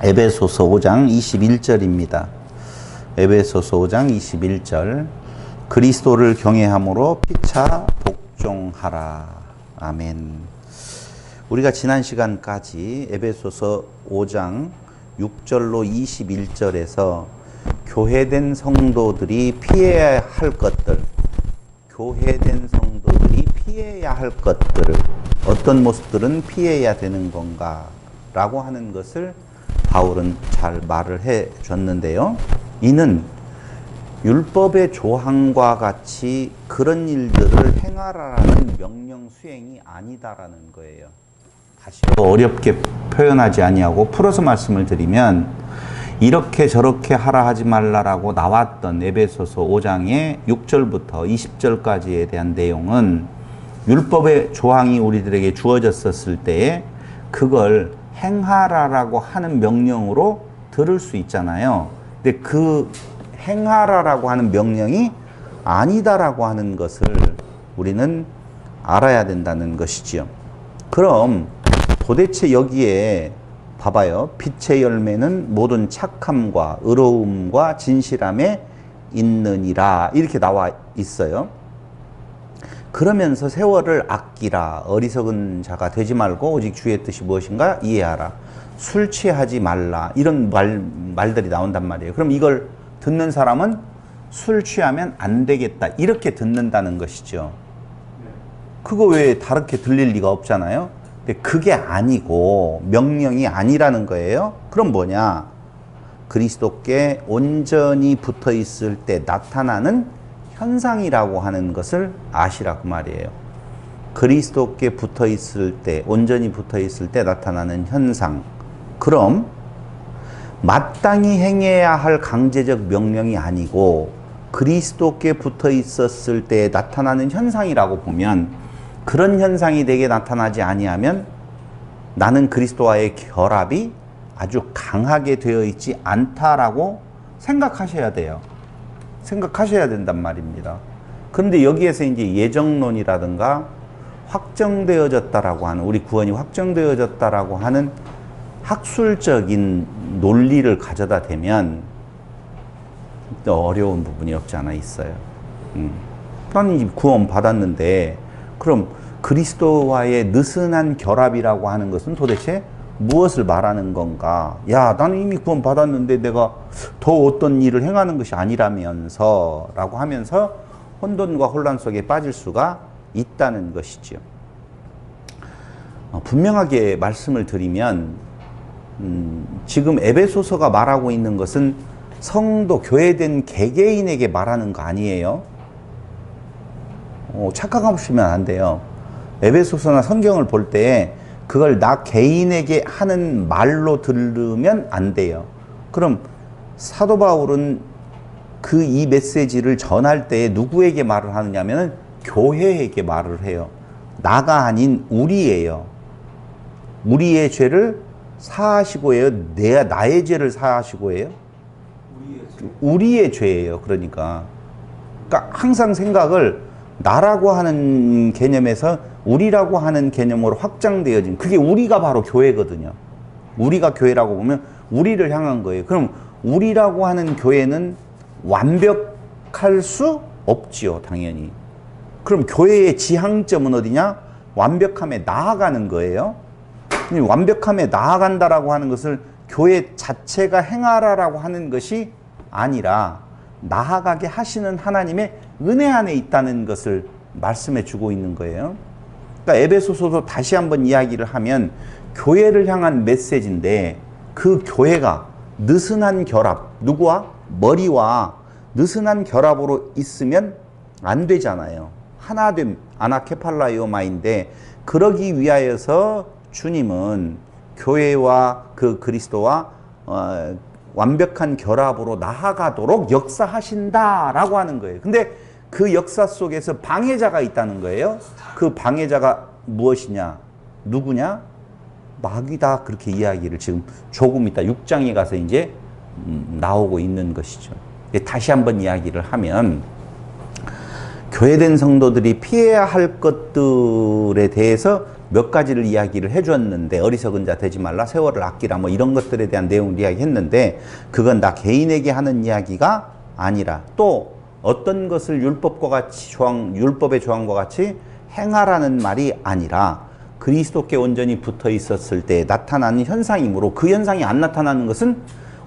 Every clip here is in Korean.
에베소서 5장 21절입니다. 에베소서 5장 21절. 그리스도를 경외함으로 피차 복종하라. 아멘. 우리가 지난 시간까지 에베소서 5장 6절로 21절에서 교회된 성도들이 피해야 할 것들, 교회된 성도들이 피해야 할 것들을 어떤 모습들은 피해야 되는 건가 라고 하는 것을 바울은 잘 말을 해 줬는데요. 이는 율법의 조항과 같이 그런 일들을 행하라라는 명령 수행이 아니다라는 거예요. 다시 어렵게 표현하지 아니하고 풀어서 말씀을 드리면, 이렇게 저렇게 하라 하지 말라라고 나왔던 에베소서 5장의 6절부터 20절까지에 대한 내용은 율법의 조항이 우리들에게 주어졌었을 때에 그걸 행하라라고 하는 명령으로 들을 수 있잖아요. 근데 그 행하라라고 하는 명령이 아니다라고 하는 것을 우리는 알아야 된다는 것이지요. 그럼 도대체 여기에 봐봐요. 빛의 열매는 모든 착함과 의로움과 진실함에 있느니라 이렇게 나와 있어요. 그러면서 세월을 아끼라, 어리석은 자가 되지 말고 오직 주의 뜻이 무엇인가 이해하라, 술 취하지 말라, 이런 말들이 나온단 말이에요. 그럼 이걸 듣는 사람은 술 취하면 안 되겠다 이렇게 듣는다는 것이죠. 그거 왜 다르게 들릴 리가 없잖아요. 근데 그게 아니고 명령이 아니라는 거예요. 그럼 뭐냐? 그리스도께 온전히 붙어 있을 때 나타나는 현상이라고 하는 것을 아시라 그 말이에요. 그리스도께 붙어 있을 때, 온전히 붙어 있을 때 나타나는 현상. 그럼 마땅히 행해야 할 강제적 명령이 아니고 그리스도께 붙어 있었을 때 나타나는 현상이라고 보면, 그런 현상이 내게 나타나지 아니하면 나는 그리스도와의 결합이 아주 강하게 되어 있지 않다라고 생각하셔야 돼요. 생각하셔야 된단 말입니다. 그런데 여기에서 이제 예정론이라든가 확정되어졌다라고 하는, 우리 구원이 확정되어졌다라고 하는 학술적인 논리를 가져다 대면 또 어려운 부분이 없지 않아 있어요. 나는 구원 받았는데 그럼 그리스도와의 느슨한 결합이라고 하는 것은 도대체 무엇을 말하는 건가? 야, 나는 이미 구원 받았는데 내가 더 어떤 일을 행하는 것이 아니라면서 라고 하면서 혼돈과 혼란 속에 빠질 수가 있다는 것이죠. 분명하게 말씀을 드리면 지금 에베소서가 말하고 있는 것은 성도, 교회된 개개인에게 말하는 거 아니에요. 착각하시면 안 돼요. 에베소서나 성경을 볼 때 그걸 나 개인에게 하는 말로 들으면 안 돼요. 그럼 사도 바울은 그 이 메시지를 전할 때 누구에게 말을 하느냐면 교회에게 말을 해요. 나가 아닌 우리예요. 우리의 죄를 사하시고 해요. 나의 죄를 사하시고 해요. 우리의 죄예요. 그러니까 항상 생각을 나라고 하는 개념에서 우리라고 하는 개념으로 확장되어진, 그게 우리가 바로 교회거든요. 우리가 교회라고 보면 우리를 향한 거예요. 그럼 우리라고 하는 교회는 완벽할 수 없지요, 당연히. 그럼 교회의 지향점은 어디냐? 완벽함에 나아가는 거예요. 완벽함에 나아간다라고 하는 것을 교회 자체가 행하라라고 하는 것이 아니라 나아가게 하시는 하나님의 은혜 안에 있다는 것을 말씀해 주고 있는 거예요. 그러니까 에베소서도 다시 한번 이야기를 하면 교회를 향한 메시지인데, 그 교회가 느슨한 결합, 누구와? 머리와 느슨한 결합으로 있으면 안 되잖아요. 하나됨, 아나케팔라이오마인데, 그러기 위하여서 주님은 교회와 그 그리스도와 완벽한 결합으로 나아가도록 역사하신다라고 하는 거예요. 근데 그 역사 속에서 방해자가 있다는 거예요. 그 방해자가 무엇이냐? 누구냐? 마귀다. 그렇게 이야기를 지금 조금 있다 6장에 가서 이제 나오고 있는 것이죠. 다시 한번 이야기를 하면, 교회된 성도들이 피해야 할 것들에 대해서 몇 가지를 이야기를 해줬는데, 어리석은 자 되지 말라, 세월을 아끼라, 뭐 이런 것들에 대한 내용을 이야기했는데, 그건 나 개인에게 하는 이야기가 아니라, 또 어떤 것을 율법과 같이 율법의 조항과 같이 행하라는 말이 아니라, 그리스도께 온전히 붙어 있었을 때 나타나는 현상이므로, 그 현상이 안 나타나는 것은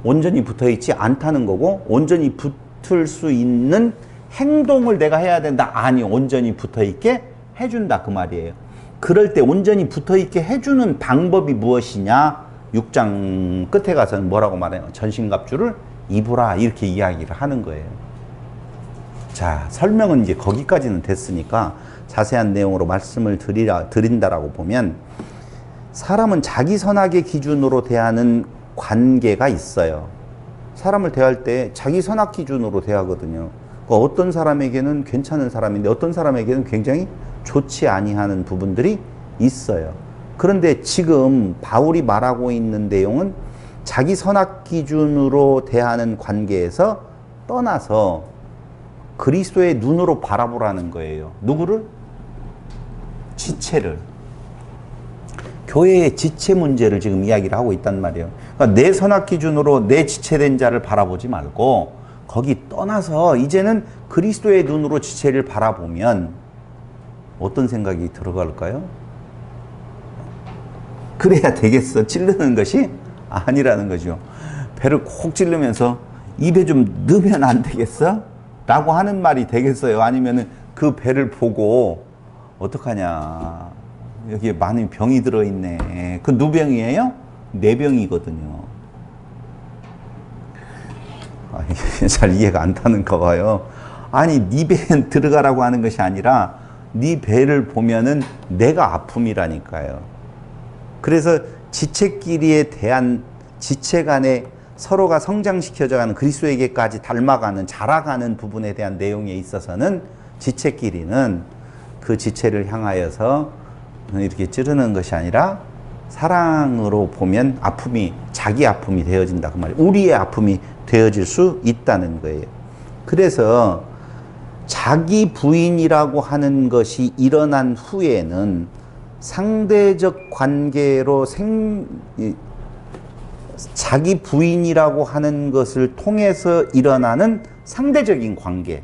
온전히 붙어 있지 않다는 거고, 온전히 붙을 수 있는 행동을 내가 해야 된다. 아니, 온전히 붙어 있게 해준다, 그 말이에요. 그럴 때 온전히 붙어 있게 해주는 방법이 무엇이냐? 6장 끝에 가서는 뭐라고 말해요? 전신갑주를 입으라, 이렇게 이야기를 하는 거예요. 자, 설명은 이제 거기까지는 됐으니까 자세한 내용으로 말씀을 드린다라고 보면, 사람은 자기 선악의 기준으로 대하는 관계가 있어요. 사람을 대할 때 자기 선악 기준으로 대하거든요. 그러니까 어떤 사람에게는 괜찮은 사람인데 어떤 사람에게는 굉장히 좋지 아니하는 부분들이 있어요. 그런데 지금 바울이 말하고 있는 내용은 자기 선악 기준으로 대하는 관계에서 떠나서 그리스도의 눈으로 바라보라는 거예요. 누구를? 지체를. 교회의 지체 문제를 지금 이야기를 하고 있단 말이에요. 그러니까 내 선악 기준으로 내 지체된 자를 바라보지 말고, 거기 떠나서 이제는 그리스도의 눈으로 지체를 바라보면 어떤 생각이 들어갈까요? 그래야 되겠어, 찌르는 것이 아니라는 거죠. 배를 콕 찌르면서 입에 좀 넣으면 안 되겠어? 라고 하는 말이 되겠어요? 아니면은 그 배를 보고 어떡하냐, 여기에 많은 병이 들어있네. 그 누병이에요? 뇌병이거든요. 잘 이해가 안 타는가 봐요. 아니, 네 배에 들어가라고 하는 것이 아니라 네 배를 보면은 내가 아픔이라니까요. 그래서 지체끼리에 대한, 지체 간에 서로가 성장시켜져가는, 그리스도에게까지 닮아가는, 자라가는 부분에 대한 내용에 있어서는 지체끼리는 그 지체를 향하여서 이렇게 찌르는 것이 아니라 사랑으로 보면 아픔이, 자기 아픔이 되어진다, 그 말이에요. 우리의 아픔이 되어질 수 있다는 거예요. 그래서 자기 부인이라고 하는 것이 일어난 후에는 상대적 관계로 자기 부인이라고 하는 것을 통해서 일어나는 상대적인 관계.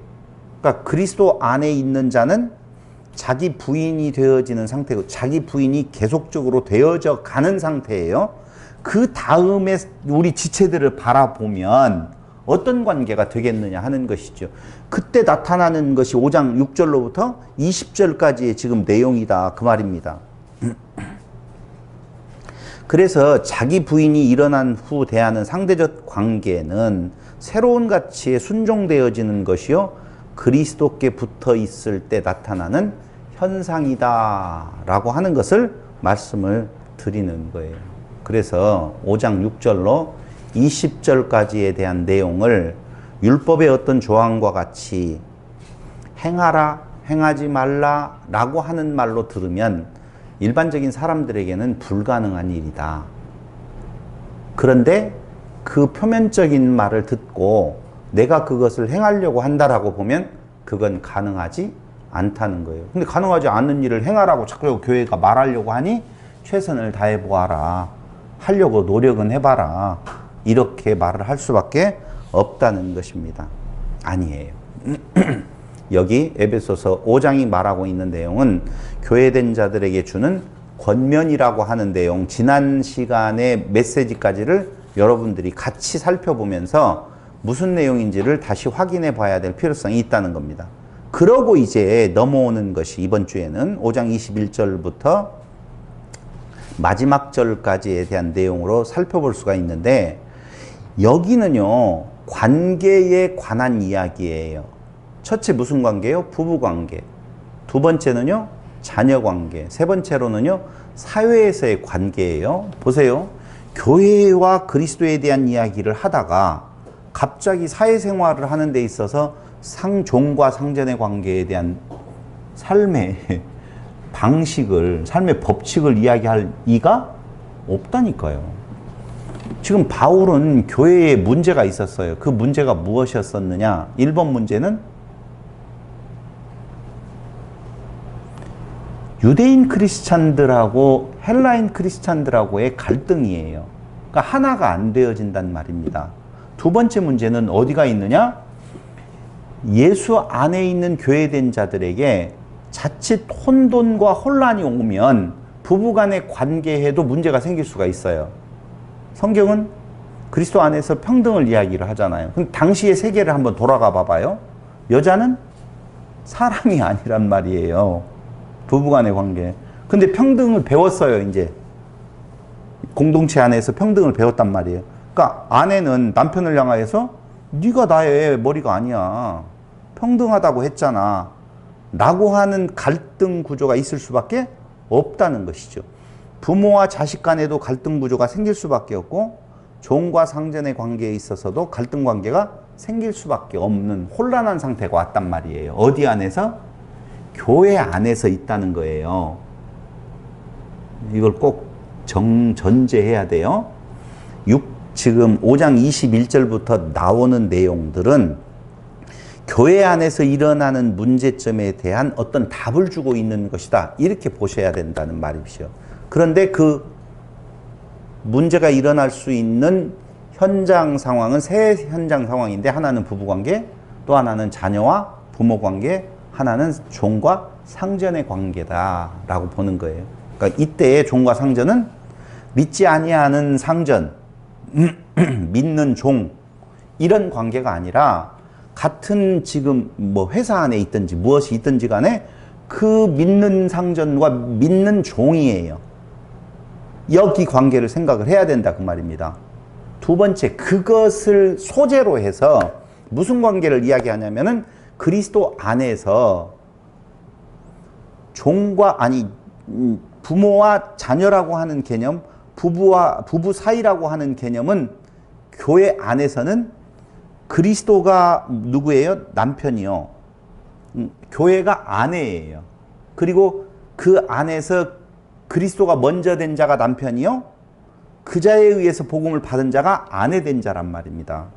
그러니까 그리스도 안에 있는 자는 자기 부인이 되어지는 상태고, 자기 부인이 계속적으로 되어져 가는 상태예요. 그 다음에 우리 지체들을 바라보면 어떤 관계가 되겠느냐 하는 것이죠. 그때 나타나는 것이 5장 6절로부터 20절까지의 지금 내용이다, 그 말입니다. 그래서 자기 부인이 일어난 후 대하는 상대적 관계는 새로운 가치에 순종되어지는 것이요, 그리스도께 붙어 있을 때 나타나는 현상이다 라고 하는 것을 말씀을 드리는 거예요. 그래서 5장 6절로 20절까지에 대한 내용을 율법의 어떤 조항과 같이 행하라, 행하지 말라 라고 하는 말로 들으면 일반적인 사람들에게는 불가능한 일이다. 그런데 그 표면적인 말을 듣고 내가 그것을 행하려고 한다라고 보면 그건 가능하지 않다는 거예요. 근데 가능하지 않는 일을 행하라고 자꾸 교회가 말하려고 하니 최선을 다해 보아라, 하려고 노력은 해봐라, 이렇게 말을 할 수밖에 없다는 것입니다. 아니에요. 여기 에베소서 5장이 말하고 있는 내용은 교회된 자들에게 주는 권면이라고 하는 내용, 지난 시간의 메시지까지를 여러분들이 같이 살펴보면서 무슨 내용인지를 다시 확인해 봐야 될 필요성이 있다는 겁니다. 그러고 이제 넘어오는 것이 이번 주에는 5장 21절부터 마지막 절까지에 대한 내용으로 살펴볼 수가 있는데, 여기는요 관계에 관한 이야기예요. 첫째 무슨 관계요? 부부 관계. 두 번째는요 자녀 관계. 세 번째로는요 사회에서의 관계예요. 보세요, 교회와 그리스도에 대한 이야기를 하다가 갑자기 사회생활을 하는 데 있어서 상종과 상전의 관계에 대한 삶의 방식을, 삶의 법칙을 이야기할 이가 없다니까요. 지금 바울은 교회에 문제가 있었어요. 그 문제가 무엇이었었느냐? 1번 문제는 유대인 크리스찬들하고 헬라인 크리스찬들하고의 갈등이에요. 그러니까 하나가 안 되어진단 말입니다. 두 번째 문제는 어디가 있느냐? 예수 안에 있는 교회된 자들에게 자칫 혼돈과 혼란이 오면 부부간의 관계에도 문제가 생길 수가 있어요. 성경은 그리스도 안에서 평등을 이야기를 하잖아요. 그럼 당시의 세계를 한번 돌아가 봐봐요. 여자는 사람이 아니란 말이에요. 부부간의 관계. 근데 평등을 배웠어요, 이제. 공동체 안에서 평등을 배웠단 말이에요. 그러니까 아내는 남편을 향하여서 네가 나의 머리가 아니야. 평등하다고 했잖아. 라고 하는 갈등 구조가 있을 수밖에 없다는 것이죠. 부모와 자식 간에도 갈등 구조가 생길 수밖에 없고 종과 상전의 관계에 있어서도 갈등 관계가 생길 수밖에 없는 혼란한 상태가 왔단 말이에요. 어디 안에서? 교회 안에서 있다는 거예요. 이걸 꼭 전제해야 돼요. 지금 5장 21절부터 나오는 내용들은 교회 안에서 일어나는 문제점에 대한 어떤 답을 주고 있는 것이다. 이렇게 보셔야 된다는 말이죠. 그런데 그 문제가 일어날 수 있는 현장 상황은 세 현장 상황인데 하나는 부부관계, 또 하나는 자녀와 부모관계, 하나는 종과 상전의 관계다라고 보는 거예요. 그러니까 이때의 종과 상전은 믿지 아니하는 상전, 믿는 종 이런 관계가 아니라 같은 지금 뭐 회사 안에 있든지 무엇이 있든지 간에 그 믿는 상전과 믿는 종이에요. 여기 관계를 생각을 해야 된다 그 말입니다. 두 번째, 그것을 소재로 해서 무슨 관계를 이야기하냐면은 그리스도 안에서 종과 부모와 자녀라고 하는 개념, 부부 사이라고 하는 개념은 교회 안에서는 그리스도가 누구예요? 남편이요. 교회가 아내예요. 그리고 그 안에서 그리스도가 먼저 된 자가 남편이요. 그 자에 의해서 복음을 받은 자가 아내 된 자란 말입니다.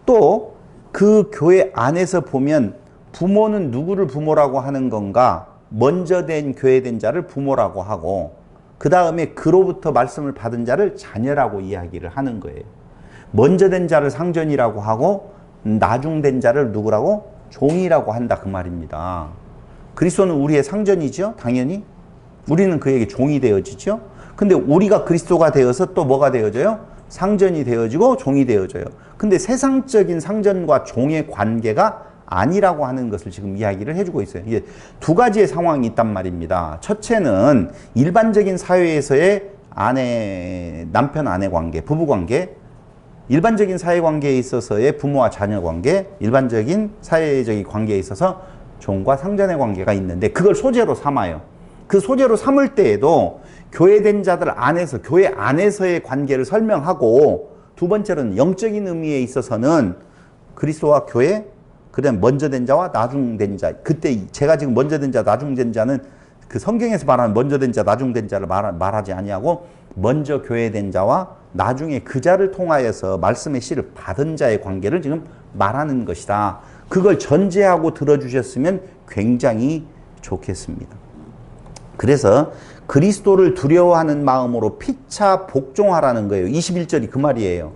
또 그 교회 안에서 보면 부모는 누구를 부모라고 하는 건가? 먼저 된 교회된 자를 부모라고 하고 그 다음에 그로부터 말씀을 받은 자를 자녀라고 이야기를 하는 거예요. 먼저 된 자를 상전이라고 하고 나중된 자를 누구라고? 종이라고 한다 그 말입니다. 그리스도는 우리의 상전이죠. 당연히. 우리는 그에게 종이 되어지죠. 근데 우리가 그리스도가 되어서 또 뭐가 되어져요? 상전이 되어지고 종이 되어져요. 근데 세상적인 상전과 종의 관계가 아니라고 하는 것을 지금 이야기를 해주고 있어요. 이게 두 가지의 상황이 있단 말입니다. 첫째는 일반적인 사회에서의 남편 아내 관계, 부부 관계, 일반적인 사회 관계에 있어서의 부모와 자녀 관계, 일반적인 사회적인 관계에 있어서 종과 상전의 관계가 있는데 그걸 소재로 삼아요. 그 소재로 삼을 때에도 교회된 자들 안에서, 교회 안에서의 관계를 설명하고 두 번째로는 영적인 의미에 있어서는 그리스도와 교회, 그 다음 먼저 된 자와 나중된 자. 그때 제가 지금 먼저 된 자, 나중된 자는 그 성경에서 말하는 먼저 된 자, 나중된 자를 말하지 아니하고 먼저 교회된 자와 나중에 그 자를 통하여서 말씀의 씨를 받은 자의 관계를 지금 말하는 것이다. 그걸 전제하고 들어주셨으면 굉장히 좋겠습니다. 그래서 그리스도를 두려워하는 마음으로 피차 복종하라는 거예요. 21절이 그 말이에요.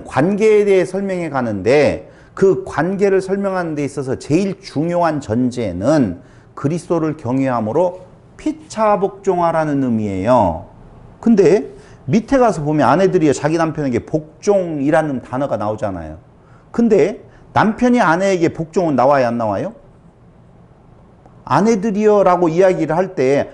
관계에 대해 설명해 가는데 그 관계를 설명하는 데 있어서 제일 중요한 전제는 그리스도를 경외함으로 피차 복종하라는 의미예요. 근데 밑에 가서 보면 아내들이 자기 남편에게 복종이라는 단어가 나오잖아요. 근데 남편이 아내에게 복종은 나와요, 안 나와요? 아내들이여 라고 이야기를 할 때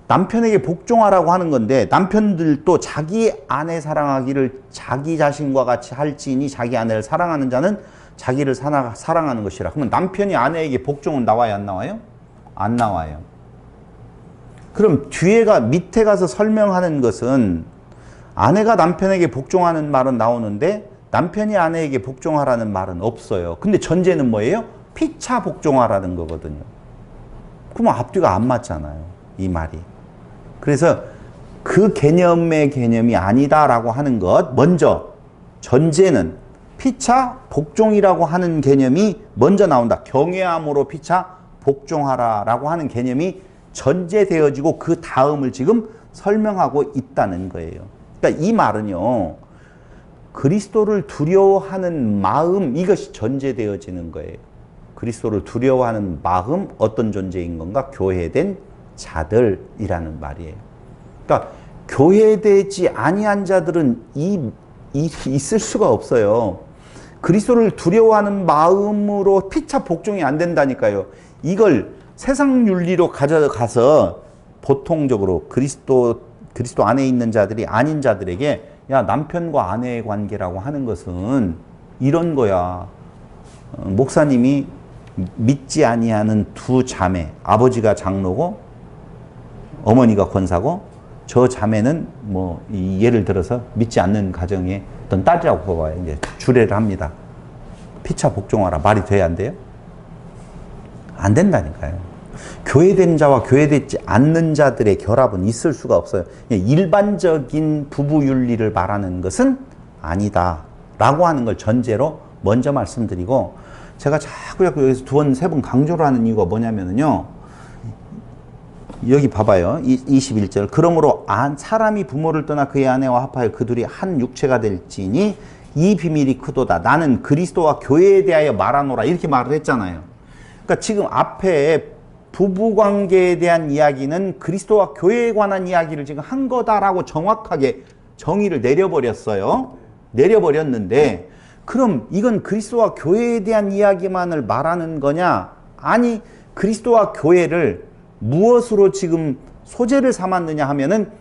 남편에게 복종하라고 하는 건데 남편들도 자기 아내 사랑하기를 자기 자신과 같이 할지니 자기 아내를 사랑하는 자는 자기를 사랑하는 것이라. 그러면 남편이 아내에게 복종은 나와요, 안 나와요? 안 나와요. 그럼 밑에 가서 설명하는 것은 아내가 남편에게 복종하는 말은 나오는데 남편이 아내에게 복종하라는 말은 없어요. 근데 전제는 뭐예요? 피차 복종하라는 거거든요. 그러면 앞뒤가 안 맞잖아요, 이 말이. 그래서 그 개념이 아니다라고 하는 것, 먼저 전제는 피차 복종이라고 하는 개념이 먼저 나온다. 경외함으로 피차 복종하라라고 하는 개념이 전제되어지고 그 다음을 지금 설명하고 있다는 거예요. 그러니까 이 말은요, 그리스도를 두려워하는 마음, 이것이 전제되어지는 거예요. 그리스도를 두려워하는 마음, 어떤 존재인 건가? 교회된 자들이라는 말이에요. 그러니까 교회되지 아니한 자들은 있을 수가 없어요. 그리스도를 두려워하는 마음으로 피차 복종이 안 된다니까요. 이걸 세상 윤리로 가져가서 보통적으로 그리스도 안에 있는 자들이 아닌 자들에게, 야, 남편과 아내의 관계라고 하는 것은 이런 거야. 목사님이 믿지 아니하는 두 자매, 아버지가 장로고 어머니가 권사고, 저 자매는 뭐 예를 들어서 믿지 않는 가정의 어떤 딸이라고 봐봐요. 이제 주례를 합니다. 피차 복종하라. 말이 돼야 안 돼요? 안 된다니까요. 교회된 자와 교회되지 않는 자들의 결합은 있을 수가 없어요. 일반적인 부부 윤리를 말하는 것은 아니다 라고 하는 걸 전제로 먼저 말씀드리고, 제가 자꾸 여기서 두 번, 세 번 강조를 하는 이유가 뭐냐면요, 여기 봐봐요. 21절. 그러므로 사람이 부모를 떠나 그의 아내와 합하여 그 둘이 한 육체가 될지니 이 비밀이 크도다. 나는 그리스도와 교회에 대하여 말하노라. 이렇게 말을 했잖아요. 그러니까 지금 앞에 부부관계에 대한 이야기는 그리스도와 교회에 관한 이야기를 지금 한 거다라고 정확하게 정의를 내려버렸어요. 내려버렸는데, 그럼 이건 그리스도와 교회에 대한 이야기만을 말하는 거냐? 아니, 그리스도와 교회를 무엇으로 지금 소재를 삼았느냐 하면은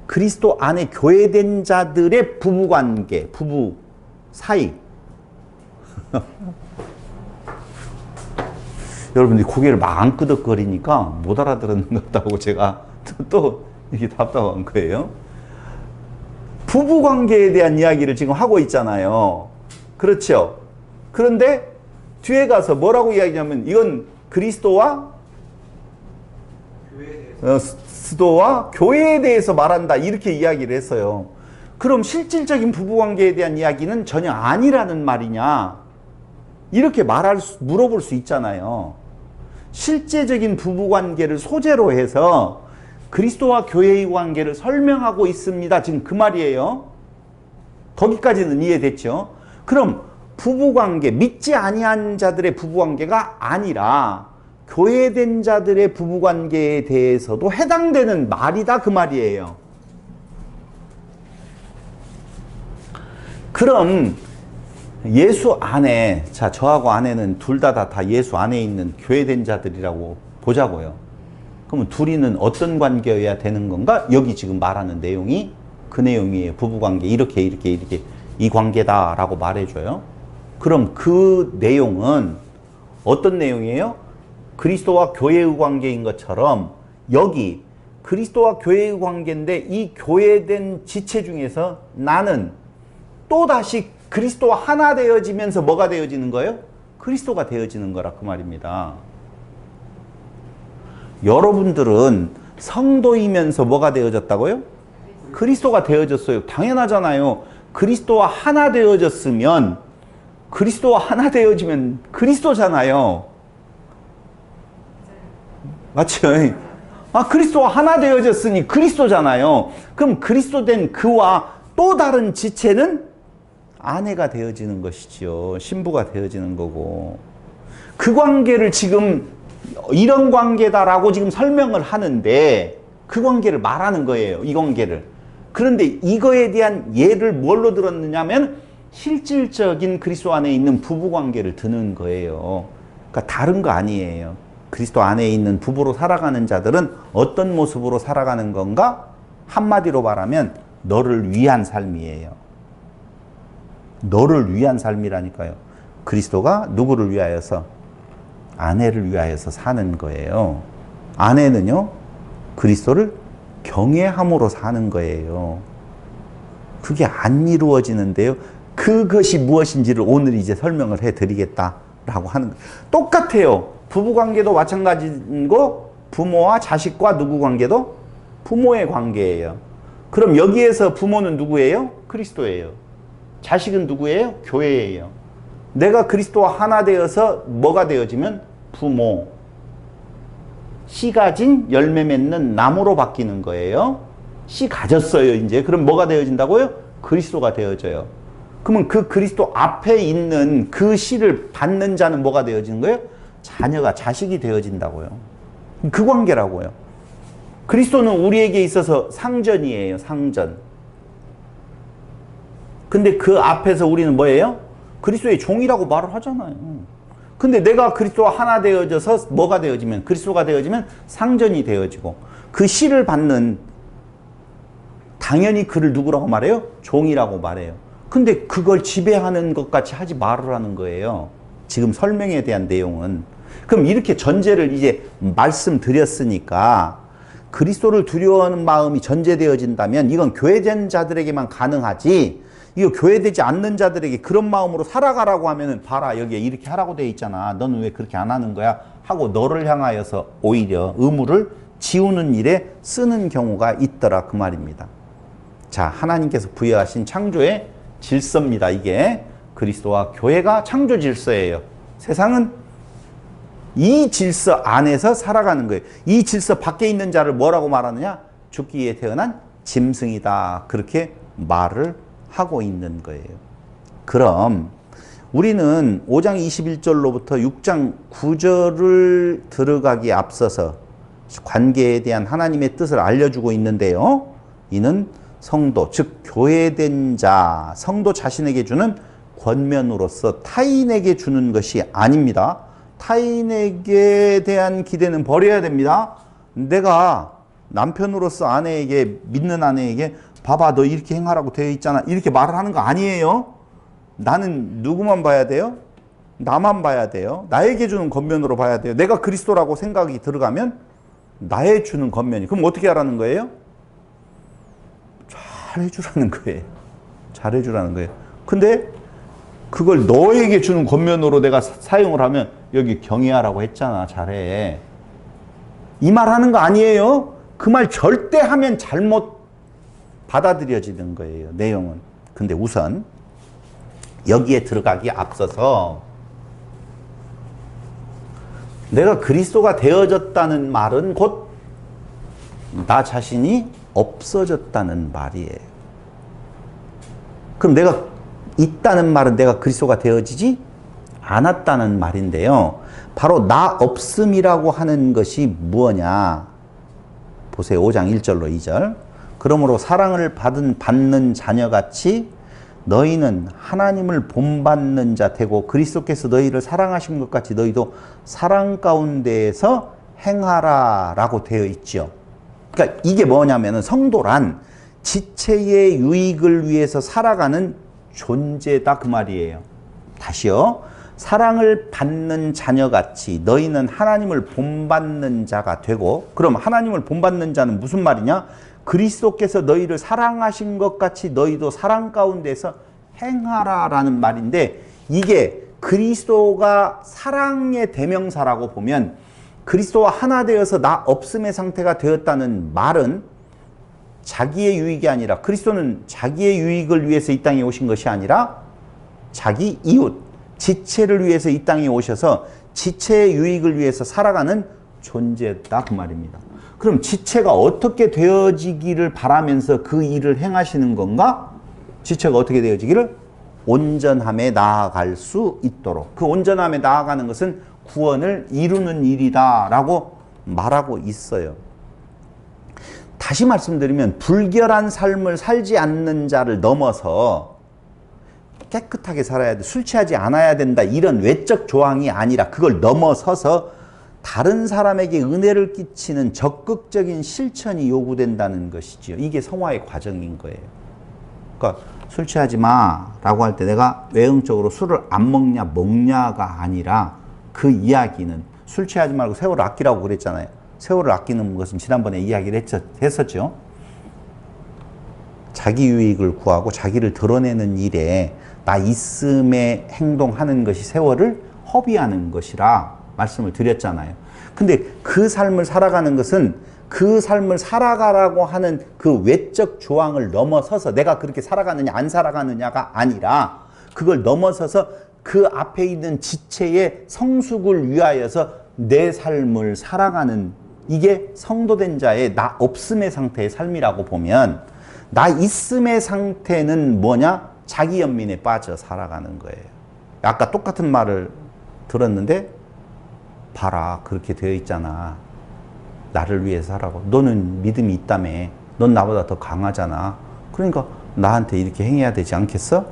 그리스도 안에 교회된 자들의 부부관계, 부부 사이. 여러분들이 고개를 막 안 끄덕거리니까 못 알아들은 것 같다고 제가 또 이렇게 답답한 거예요. 부부관계에 대한 이야기를 지금 하고 있잖아요. 그렇죠? 그런데 뒤에 가서 뭐라고 이야기하면 이건 그리스도와 교회에 대해서 말한다, 이렇게 이야기를 했어요. 그럼 실질적인 부부관계에 대한 이야기는 전혀 아니라는 말이냐, 이렇게 물어볼 수 있잖아요. 실제적인 부부관계를 소재로 해서 그리스도와 교회의 관계를 설명하고 있습니다. 지금 그 말이에요. 거기까지는 이해됐죠? 그럼 부부관계, 믿지 아니한 자들의 부부관계가 아니라 교회된 자들의 부부관계에 대해서도 해당되는 말이다, 그 말이에요. 그럼 예수 안에, 자, 저하고 아내는 둘 다 예수 안에 있는 교회된 자들이라고 보자고요. 그러면 둘이는 어떤 관계여야 되는 건가? 여기 지금 말하는 내용이 그 내용이에요. 부부관계 이렇게 이 관계다라고 말해줘요. 그럼 그 내용은 어떤 내용이에요? 그리스도와 교회의 관계인 것처럼 여기 그리스도와 교회의 관계인데, 이 교회된 지체 중에서 나는 또다시 그리스도와 하나 되어지면서 뭐가 되어지는 거예요? 그리스도가 되어지는 거라, 그 말입니다. 여러분들은 성도이면서 뭐가 되어졌다고요? 그리스도가 되어졌어요. 당연하잖아요. 그리스도와 하나 되어졌으면, 그리스도와 하나 되어지면 그리스도잖아요. 맞죠? 그리스도와 하나 되어졌으니 그리스도잖아요. 그럼 그리스도된 그와 또 다른 지체는 아내가 되어지는 것이지요. 신부가 되어지는 거고. 그 관계를 지금 이런 관계다라고 지금 설명을 하는데, 그 관계를 말하는 거예요. 이 관계를. 그런데 이거에 대한 예를 뭘로 들었느냐면 실질적인 그리스도 안에 있는 부부 관계를 드는 거예요. 그러니까 다른 거 아니에요. 그리스도 안에 있는 부부로 살아가는 자들은 어떤 모습으로 살아가는 건가? 한마디로 말하면 너를 위한 삶이에요. 너를 위한 삶이라니까요. 그리스도가 누구를 위하여서? 아내를 위하여서 사는 거예요. 아내는요, 그리스도를 경외함으로 사는 거예요. 그게 안 이루어지는데요. 그것이 무엇인지를 오늘 이제 설명을 해드리겠다라고 하는 거예요. 똑같아요. 부부관계도 마찬가지고, 부모와 자식과 누구 관계도? 부모의 관계예요. 그럼 여기에서 부모는 누구예요? 그리스도예요. 자식은 누구예요? 교회예요. 내가 그리스도와 하나 되어서 뭐가 되어지면? 부모. 씨 가진 열매 맺는 나무로 바뀌는 거예요. 씨 가졌어요, 이제. 그럼 뭐가 되어진다고요? 그리스도가 되어져요. 그러면 그 그리스도 앞에 있는 그 씨를 받는 자는 뭐가 되어지는 거예요? 자녀가, 자식이 되어진다고요. 그 관계라고요. 그리스도는 우리에게 있어서 상전이에요, 상전. 근데 그 앞에서 우리는 뭐예요? 그리스도의 종이라고 말을 하잖아요. 근데 내가 그리스도와 하나 되어져서 뭐가 되어지면, 그리스도가 되어지면 상전이 되어지고, 그 씨를 받는, 당연히 그를 누구라고 말해요? 종이라고 말해요. 근데 그걸 지배하는 것 같이 하지 말으라는 거예요. 지금 설명에 대한 내용은. 그럼 이렇게 전제를 이제 말씀드렸으니까 그리스도를 두려워하는 마음이 전제되어진다면 이건 교회된 자들에게만 가능하지, 이거 교회되지 않는 자들에게 그런 마음으로 살아가라고 하면은 봐라, 여기에 이렇게 하라고 돼 있잖아. 너는 왜 그렇게 안 하는 거야? 하고 너를 향하여서 오히려 의무를 지우는 일에 쓰는 경우가 있더라, 그 말입니다. 자, 하나님께서 부여하신 창조의 질서입니다. 이게 그리스도와 교회가 창조 질서예요. 세상은 이 질서 안에서 살아가는 거예요. 이 질서 밖에 있는 자를 뭐라고 말하느냐? 죽기 위해 태어난 짐승이다. 그렇게 말을 하고 있는 거예요. 그럼 우리는 5장 21절로부터 6장 9절을 들어가기에 앞서서 관계에 대한 하나님의 뜻을 알려주고 있는데요. 이는 성도, 즉 교회된 자, 성도 자신에게 주는 권면으로서 타인에게 주는 것이 아닙니다. 타인에게 대한 기대는 버려야 됩니다. 내가 남편으로서 아내에게, 믿는 아내에게 봐봐, 너 이렇게 행하라고 되어 있잖아, 이렇게 말을 하는 거 아니에요. 나는 누구만 봐야 돼요? 나만 봐야 돼요. 나에게 주는 권면으로 봐야 돼요. 내가 그리스도라고 생각이 들어가면 나에 주는 권면이, 그럼 어떻게 하라는 거예요? 잘해주라는 거예요. 잘해주라는 거예요. 근데 그걸 너에게 주는 권면으로 내가 사용을 하면, 여기 경외하라고 했잖아, 잘해, 이 말 하는 거 아니에요. 그 말 절대 하면 잘못 받아들여지는 거예요, 내용은. 근데 우선 여기에 들어가기에 앞서서 내가 그리스도가 되어졌다는 말은 곧 나 자신이 없어졌다는 말이에요. 그럼 내가 있다는 말은 내가 그리스도가 되어지지 않았다는 말인데요. 바로 나 없음이라고 하는 것이 무엇냐? 보세요. 5장 1절로 2절. 그러므로 사랑을 받는 자녀같이 너희는 하나님을 본받는 자 되고 그리스도께서 너희를 사랑하신 것 같이 너희도 사랑 가운데에서 행하라 라고 되어 있죠. 그러니까 이게 뭐냐면은 성도란 지체의 유익을 위해서 살아가는 존재다, 그 말이에요. 다시요. 사랑을 받는 자녀같이 너희는 하나님을 본받는 자가 되고, 그럼 하나님을 본받는 자는 무슨 말이냐? 그리스도께서 너희를 사랑하신 것 같이 너희도 사랑 가운데서 행하라 라는 말인데, 이게 그리스도가 사랑의 대명사라고 보면 그리스도와 하나 되어서 나 없음의 상태가 되었다는 말은 자기의 유익이 아니라, 그리스도는 자기의 유익을 위해서 이 땅에 오신 것이 아니라 자기 이웃, 지체를 위해서 이 땅에 오셔서 지체의 유익을 위해서 살아가는 존재다, 그 말입니다. 그럼 지체가 어떻게 되어지기를 바라면서 그 일을 행하시는 건가? 지체가 어떻게 되어지기를? 온전함에 나아갈 수 있도록. 그 온전함에 나아가는 것은 구원을 이루는 일이다 라고 말하고 있어요. 다시 말씀드리면 불결한 삶을 살지 않는 자를 넘어서 깨끗하게 살아야 돼, 술 취하지 않아야 된다, 이런 외적 조항이 아니라 그걸 넘어서서 다른 사람에게 은혜를 끼치는 적극적인 실천이 요구된다는 것이지요. 이게 성화의 과정인 거예요. 그러니까 술 취하지 마 라고 할 때 내가 외형적으로 술을 안 먹냐 먹냐가 아니라, 그 이야기는 술 취하지 말고 세월을 아끼라고 그랬잖아요. 세월을 아끼는 것은 지난번에 이야기를 했었죠. 자기 유익을 구하고 자기를 드러내는 일에 나 있음에 행동하는 것이 세월을 허비하는 것이라 말씀을 드렸잖아요. 근데 그 삶을 살아가는 것은 그 삶을 살아가라고 하는 그 외적 조항을 넘어서서 내가 그렇게 살아가느냐 안 살아가느냐가 아니라, 그걸 넘어서서 그 앞에 있는 지체의 성숙을 위하여서 내 삶을 살아가는 이게 성도된 자의 나 없음의 상태의 삶이라고 보면 나 있음의 상태는 뭐냐? 자기 연민에 빠져 살아가는 거예요. 아까 똑같은 말을 들었는데 봐라 그렇게 되어 있잖아. 나를 위해서 하라고. 너는 믿음이 있다며. 넌 나보다 더 강하잖아. 그러니까 나한테 이렇게 행해야 되지 않겠어?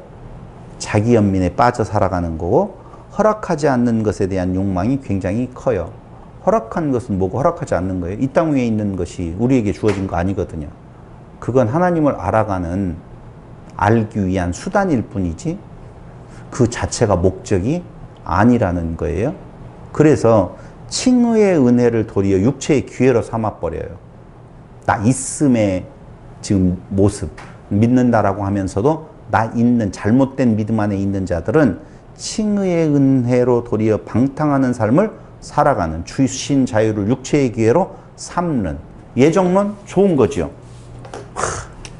자기 연민에 빠져 살아가는 거고 허락하지 않는 것에 대한 욕망이 굉장히 커요. 허락한 것은 뭐고 허락하지 않는 거예요. 이 땅 위에 있는 것이 우리에게 주어진 거 아니거든요. 그건 하나님을 알아가는 알기 위한 수단일 뿐이지 그 자체가 목적이 아니라는 거예요. 그래서 칭의의 은혜를 도리어 육체의 기회로 삼아버려요. 나 있음의 지금 모습 믿는다라고 하면서도 나 있는 잘못된 믿음 안에 있는 자들은 칭의의 은혜로 도리어 방탕하는 삶을 살아가는 주신 자유를 육체의 기회로 삼는 예정론 좋은 거죠.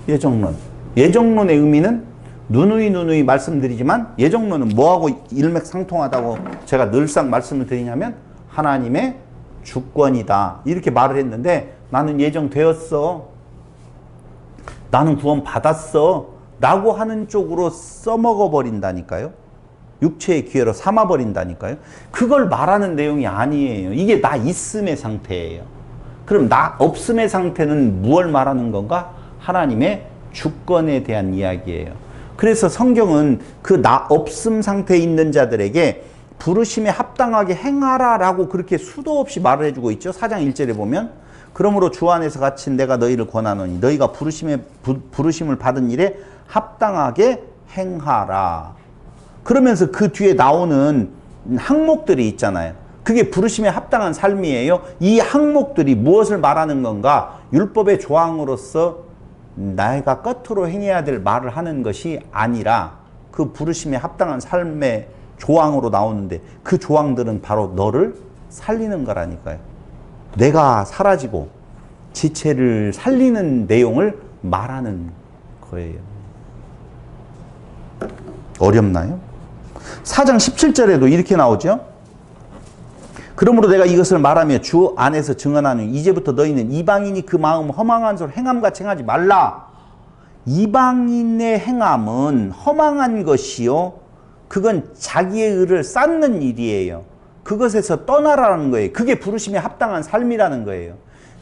예정론. 예정론의 의미는 누누이 말씀드리지만 예정론은 뭐하고 일맥상통하다고 제가 늘상 말씀을 드리냐면 하나님의 주권이다. 이렇게 말을 했는데 나는 예정되었어. 나는 구원 받았어. 라고 하는 쪽으로 써먹어 버린다니까요. 육체의 기회로 삼아 버린다니까요. 그걸 말하는 내용이 아니에요. 이게 나 있음의 상태예요. 그럼 나 없음의 상태는 무엇을 말하는 건가? 하나님의 주권에 대한 이야기예요. 그래서 성경은 그 나 없음 상태에 있는 자들에게 부르심에 합당하게 행하라 라고 그렇게 수도 없이 말을 해주고 있죠. 4장 1절에 보면 그러므로 주 안에서 갇힌 내가 너희를 권하노니 너희가 부르심을 받은 일에 합당하게 행하라. 그러면서 그 뒤에 나오는 항목들이 있잖아요. 그게 부르심에 합당한 삶이에요. 이 항목들이 무엇을 말하는 건가? 율법의 조항으로서 내가 끝으로 행해야 될 말을 하는 것이 아니라 그 부르심에 합당한 삶의 조항으로 나오는데 그 조항들은 바로 너를 살리는 거라니까요. 내가 사라지고 지체를 살리는 내용을 말하는 거예요. 어렵나요? 4장 17절에도 이렇게 나오죠. 그러므로 내가 이것을 말하며 주 안에서 증언하노니 이제부터 너희는 이방인이 그 마음 허망한 소를 행함같이 행하지 말라. 이방인의 행함은 허망한 것이요. 그건 자기의 의를 쌓는 일이에요. 그것에서 떠나라는 거예요. 그게 부르심에 합당한 삶이라는 거예요.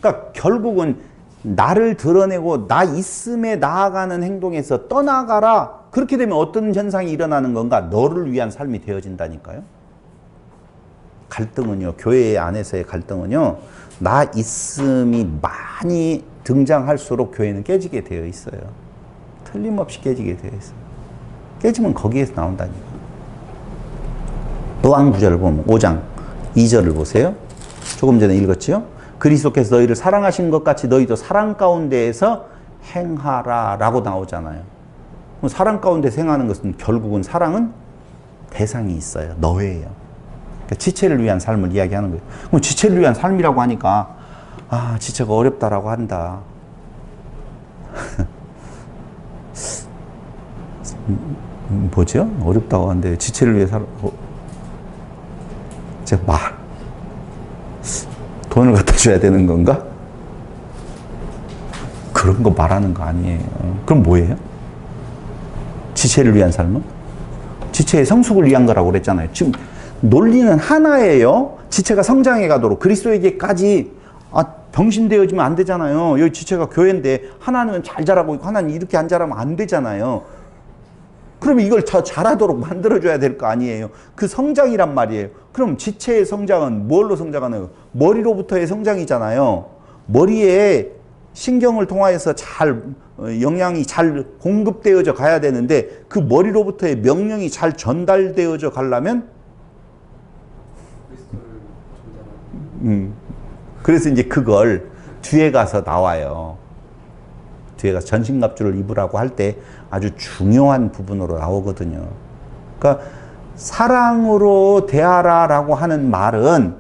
그러니까 결국은 나를 드러내고 나 있음에 나아가는 행동에서 떠나가라. 그렇게 되면 어떤 현상이 일어나는 건가? 너를 위한 삶이 되어진다니까요. 갈등은요, 교회 안에서의 갈등은요, 나 있음이 많이 등장할수록 교회는 깨지게 되어 있어요. 틀림없이 깨지게 되어 있어요. 깨지면 거기에서 나온다니까. 또 한 구절을 보면 5장 2절을 보세요. 조금 전에 읽었죠? 그리스도께서 너희를 사랑하신 것 같이 너희도 사랑 가운데에서 행하라 라고 나오잖아요. 사랑 가운데서 행하는 것은 결국은 사랑은 대상이 있어요. 너예요. 그러니까 지체를 위한 삶을 이야기하는 거예요. 그럼 지체를 위한 삶이라고 하니까 아, 지체가 어렵다라고 한다. 뭐죠? 어렵다고 하는데 지체를 위해 제가 돈을 갖다 줘야 되는 건가? 그런 거 말하는 거 아니에요. 그럼 뭐예요? 지체를 위한 삶은? 지체의 성숙을 위한 거라고 그랬잖아요. 지금 논리는 하나예요. 지체가 성장해 가도록 그리스도에게까지 병신되어지면 안 되잖아요. 여기 지체가 교회인데 하나는 잘 자라고 있고 하나는 이렇게 안 자라면 안 되잖아요. 그러면 이걸 더 잘하도록 만들어줘야 될 거 아니에요. 그 성장이란 말이에요. 그럼 지체의 성장은 뭘로 성장하나요? 머리로부터의 성장이잖아요. 머리에 신경을 통하여서 영양이 잘 공급되어져 가야 되는데 그 머리로부터의 명령이 잘 전달되어져 가려면 그래서 이제 그걸 뒤에 가서 나와요. 뒤에 가서 전신갑주를 입으라고 할 때 아주 중요한 부분으로 나오거든요. 그러니까 사랑으로 대하라라고 하는 말은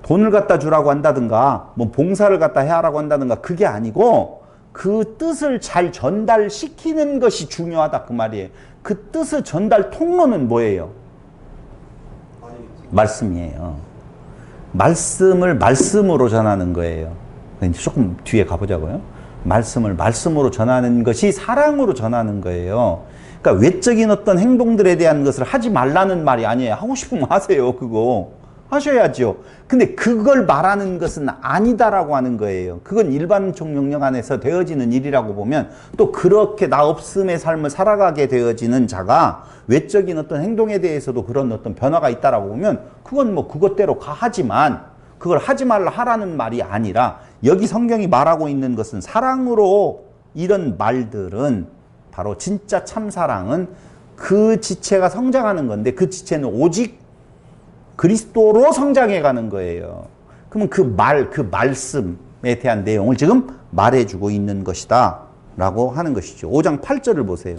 돈을 갖다 주라고 한다든가 뭐 봉사를 갖다 해라고 한다든가 그게 아니고 그 뜻을 잘 전달시키는 것이 중요하다 그 말이에요. 그 뜻의 전달 통로는 뭐예요? 말씀이에요. 말씀을 말씀으로 전하는 거예요. 이제 조금 뒤에 가보자고요. 말씀을 말씀으로 전하는 것이 사랑으로 전하는 거예요. 그러니까 외적인 어떤 행동들에 대한 것을 하지 말라는 말이 아니에요. 하고 싶으면 하세요. 그거 하셔야죠. 근데 그걸 말하는 것은 아니다라고 하는 거예요. 그건 일반적 명령 안에서 되어지는 일이라고 보면, 또 그렇게 나 없음의 삶을 살아가게 되어지는 자가 외적인 어떤 행동에 대해서도 그런 어떤 변화가 있다라고 보면, 그건 뭐 그것대로 하지만, 그걸 하지 말라 하라는 말이 아니라, 여기 성경이 말하고 있는 것은 사랑으로, 이런 말들은 바로 진짜 참사랑은 그 지체가 성장하는 건데, 그 지체는 오직 그리스도로 성장해 가는 거예요. 그러면 그 말씀에 대한 내용을 지금 말해주고 있는 것이다 라고 하는 것이죠. 5장 8절을 보세요.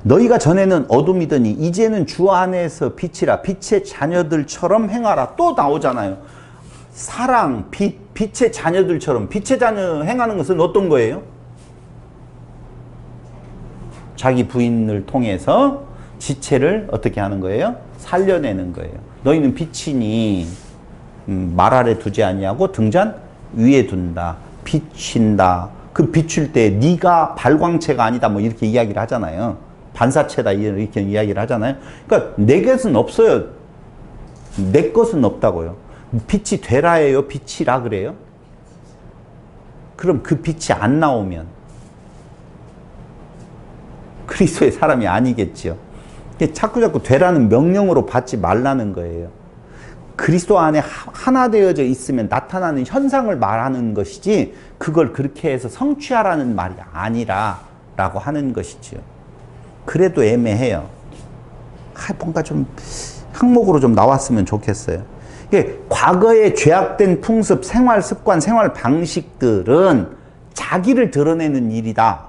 너희가 전에는 어둠이더니 이제는 주 안에서 빛이라. 빛의 자녀들처럼 행하라. 또 나오잖아요. 사랑, 빛의 자녀들처럼. 빛의 자녀 행하는 것은 어떤 거예요? 자기 부인을 통해서 지체를 어떻게 하는 거예요? 살려내는 거예요. 너희는 빛이니 말 아래 두지 아니하고 등잔 위에 둔다. 비친다. 그 비출 때 네가 발광체가 아니다. 뭐 이렇게 이야기를 하잖아요. 반사체다 이렇게 이야기를 하잖아요. 그러니까 내 것은 없어요. 내 것은 없다고요. 빛이 되라예요? 빛이라 그래요? 그럼 그 빛이 안 나오면 그리스도의 사람이 아니겠죠. 자꾸 되라는 명령으로 받지 말라는 거예요. 그리스도 안에 하나 되어져 있으면 나타나는 현상을 말하는 것이지, 그걸 그렇게 해서 성취하라는 말이 아니라 라고 하는 것이죠. 그래도 애매해요. 뭔가 좀 항목으로 좀 나왔으면 좋겠어요. 이게 과거의 죄악된 풍습, 생활 습관, 생활 방식들은 자기를 드러내는 일이다.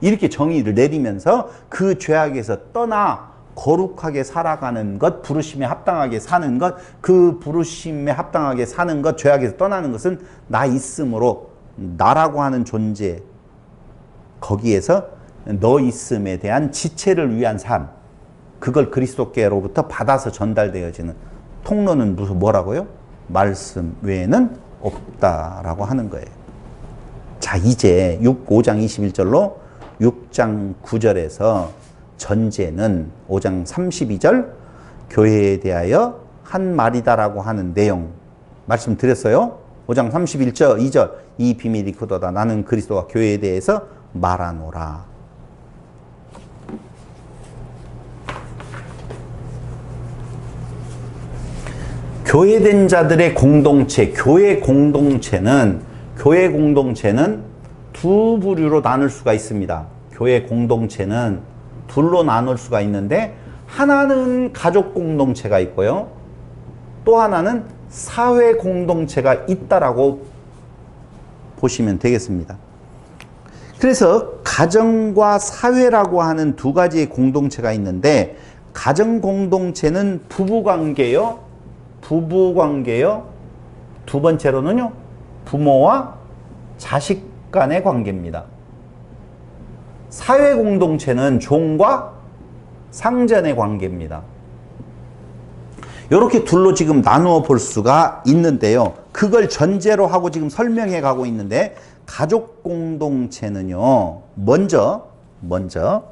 이렇게 정의를 내리면서 그 죄악에서 떠나 거룩하게 살아가는 것, 부르심에 합당하게 사는 것, 그 부르심에 합당하게 사는 것, 죄악에서 떠나는 것은 나 있음으로, 나라고 하는 존재, 거기에서 너 있음에 대한 지체를 위한 삶, 그걸 그리스도께로부터 받아서 전달되어지는 통로는 무슨 뭐라고요? 말씀 외에는 없다라고 하는 거예요. 자, 이제 5장 21절로 6장 9절에서 전제는 5장 32절 교회에 대하여 한 말이다라고 하는 내용 말씀드렸어요. 5장 31절 2절 이 비밀이 크도다. 나는 그리스도와 교회에 대해서 말하노라. 교회된 자들의 공동체, 교회 공동체는 두 부류로 나눌 수가 있습니다. 교회 공동체는 둘로 나눌 수가 있는데, 하나는 가족 공동체가 있고요. 또 하나는 사회 공동체가 있다라고 보시면 되겠습니다. 그래서 가정과 사회라고 하는 두 가지의 공동체가 있는데, 가정 공동체는 부부관계요, 두 번째로는요, 부모와 자식 간의 관계입니다. 사회 공동체는 종과 상전의 관계입니다. 이렇게 둘로 지금 나누어 볼 수가 있는데요. 그걸 전제로 하고 지금 설명해 가고 있는데, 가족 공동체는요, 먼저 5장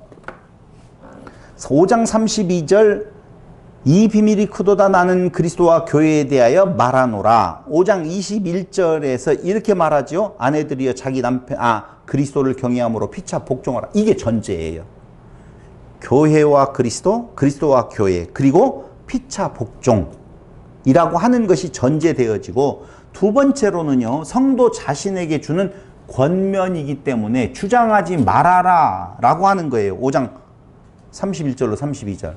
32절 이 비밀이 크도다. 나는 그리스도와 교회에 대하여 말하노라. 5장 21절에서 이렇게 말하죠. 아내들이여 자기 남편 그리스도를 경외함으로 피차 복종하라. 이게 전제예요. 교회와 그리스도, 그리스도와 교회, 그리고 피차 복종이라고 하는 것이 전제되어지고, 두 번째로는요, 성도 자신에게 주는 권면이기 때문에 주장하지 말아라 라고 하는 거예요. 5장 31절로 32절.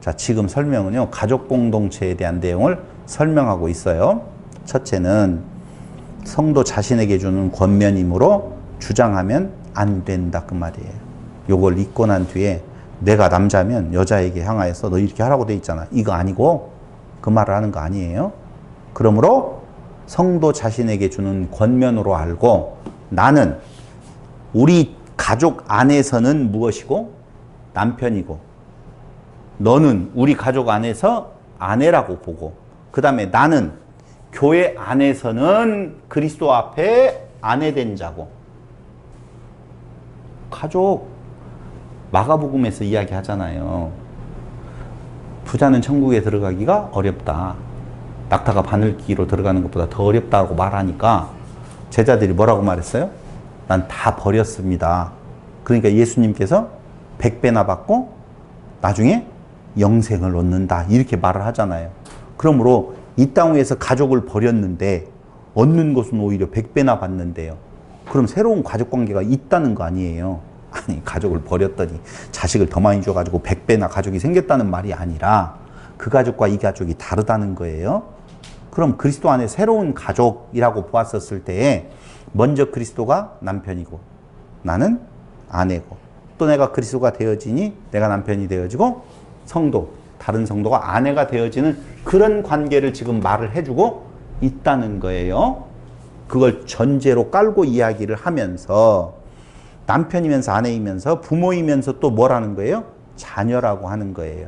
자, 지금 설명은요, 가족 공동체에 대한 내용을 설명하고 있어요. 첫째는 성도 자신에게 주는 권면이므로 주장하면 안 된다, 그 말이에요. 요걸 읽고 난 뒤에 내가 남자면 여자에게 향하여서 너 이렇게 하라고 돼 있잖아. 이거 아니고 그 말을 하는 거 아니에요. 그러므로 성도 자신에게 주는 권면으로 알고, 나는 우리 가족 안에서는 무엇이고 남편이고 너는 우리 가족 안에서 아내라고 보고, 그 다음에 나는 교회 안에서는 그리스도 앞에 아내된 자고. 가족, 마가복음에서 이야기하잖아요. 부자는 천국에 들어가기가 어렵다. 낙타가 바늘기로 들어가는 것보다 더 어렵다고 말하니까 제자들이 뭐라고 말했어요? 난 다 버렸습니다. 그러니까 예수님께서 100배나 받고 나중에 영생을 얻는다, 이렇게 말을 하잖아요. 그러므로 이 땅 위에서 가족을 버렸는데 얻는 것은 오히려 100배나 받는데요. 그럼 새로운 가족관계가 있다는 거 아니에요. 아니, 가족을 버렸더니 자식을 더 많이 줘가지고 100배나 가족이 생겼다는 말이 아니라 그 가족과 이 가족이 다르다는 거예요. 그럼 그리스도 안에 새로운 가족이라고 보았었을 때에 먼저 그리스도가 남편이고 나는 아내고, 또 내가 그리스도가 되어지니 내가 남편이 되어지고 성도, 다른 성도가 아내가 되어지는 그런 관계를 지금 말을 해주고 있다는 거예요. 그걸 전제로 깔고 이야기를 하면서 남편이면서 아내이면서 부모이면서 또 뭐라는 거예요? 자녀라고 하는 거예요.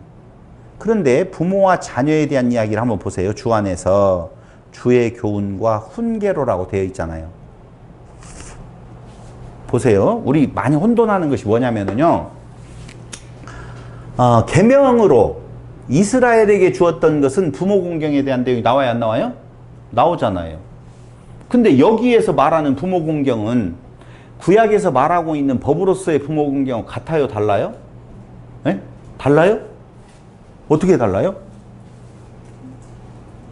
그런데 부모와 자녀에 대한 이야기를 한번 보세요. 주 안에서 주의 교훈과 훈계로라고 되어 있잖아요. 보세요. 우리 많이 혼돈하는 것이 뭐냐면요. 계명으로 이스라엘에게 주었던 것은 부모 공경에 대한 내용이 나와요, 안 나와요? 나오잖아요. 근데 여기에서 말하는 부모 공경은 구약에서 말하고 있는 법으로서의 부모 공경은 같아요, 달라요? 네? 달라요? 어떻게 달라요?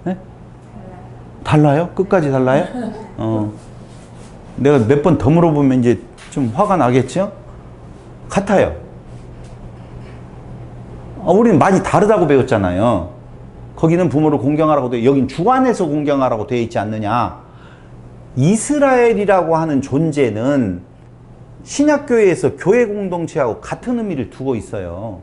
네? 달라요? 끝까지 달라요? 내가 몇 번 더 물어보면 이제 좀 화가 나겠죠? 같아요. 우리는 많이 다르다고 배웠잖아요. 거기는 부모를 공경하라고 돼, 여긴 주 안에서 공경하라고 되어 있지 않느냐. 이스라엘이라고 하는 존재는 신약교회에서 교회 공동체하고 같은 의미를 두고 있어요.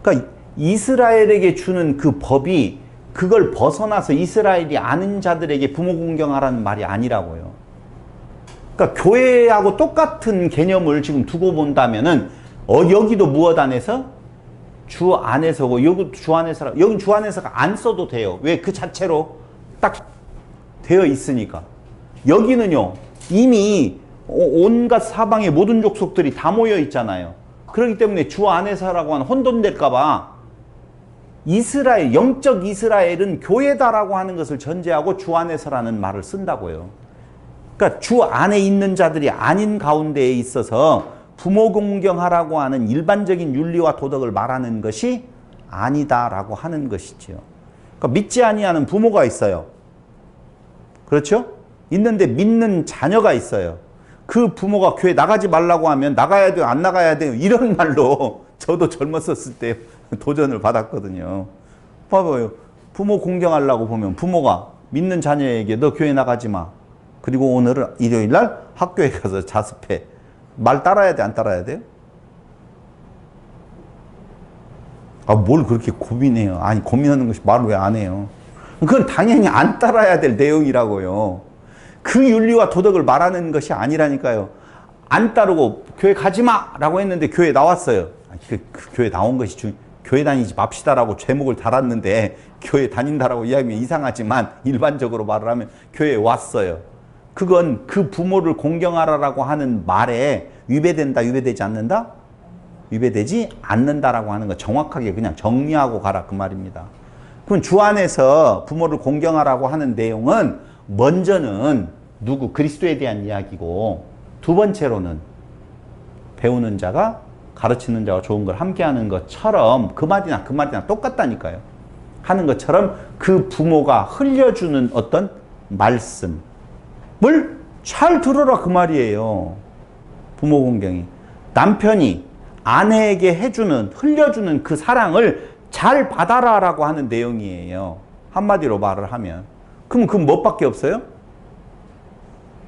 그러니까 이스라엘에게 주는 그 법이 그걸 벗어나서 이스라엘이 아는 자들에게 부모 공경하라는 말이 아니라고요. 그러니까 교회하고 똑같은 개념을 지금 두고 본다면은 여기도 무엇 안에서? 주 안에서고, 여기 주 안에서, 여긴 주 안에서가 안 써도 돼요. 왜? 그 자체로 딱 되어 있으니까. 여기는요, 이미 온갖 사방의 모든 족속들이 다 모여 있잖아요. 그렇기 때문에 주 안에서라고 하는 혼돈될까봐 이스라엘, 영적 이스라엘은 교회다라고 하는 것을 전제하고 주 안에서라는 말을 쓴다고요. 그러니까 주 안에 있는 자들이 아닌 가운데에 있어서 부모 공경하라고 하는 일반적인 윤리와 도덕을 말하는 것이 아니다라고 하는 것이죠. 그러니까 믿지 아니하는 부모가 있어요. 그렇죠? 있는데 믿는 자녀가 있어요. 그 부모가 교회 나가지 말라고 하면 나가야 돼요, 안 나가야 돼요, 이런 말로 저도 젊었었을 때 도전을 받았거든요. 봐봐요. 부모 공경하려고 보면 부모가 믿는 자녀에게 너 교회 나가지 마. 그리고 오늘은 일요일 날 학교에 가서 자습해. 말 따라야 돼, 안 따라야 돼요? 뭘 그렇게 고민해요? 아니, 고민하는 것이 말을 왜 안 해요? 그건 당연히 안 따라야 될 내용이라고요. 그 윤리와 도덕을 말하는 것이 아니라니까요. 안 따르고 교회 가지 마! 라고 했는데 교회 나왔어요. 그 교회 나온 것이 교회 다니지 맙시다라고 제목을 달았는데 교회 다닌다라고 이야기하면 이상하지만 일반적으로 말을 하면 교회에 왔어요. 그건 그 부모를 공경하라라고 하는 말에 위배된다, 위배되지 않는다? 위배되지 않는다라고 하는 거 정확하게 그냥 정리하고 가라, 그 말입니다. 그럼 주 안에서 부모를 공경하라고 하는 내용은 먼저는 누구? 그리스도에 대한 이야기고, 두 번째로는 배우는 자가 가르치는 자와 좋은 걸 함께하는 것처럼, 그 말이나 똑같다니까요. 하는 것처럼 그 부모가 흘려주는 어떤 말씀을 잘 들어라, 그 말이에요. 부모 공경이. 남편이 아내에게 흘려주는 그 사랑을 잘 받아라라고 하는 내용이에요. 한마디로 말을 하면. 그럼 그 뭐밖에 없어요?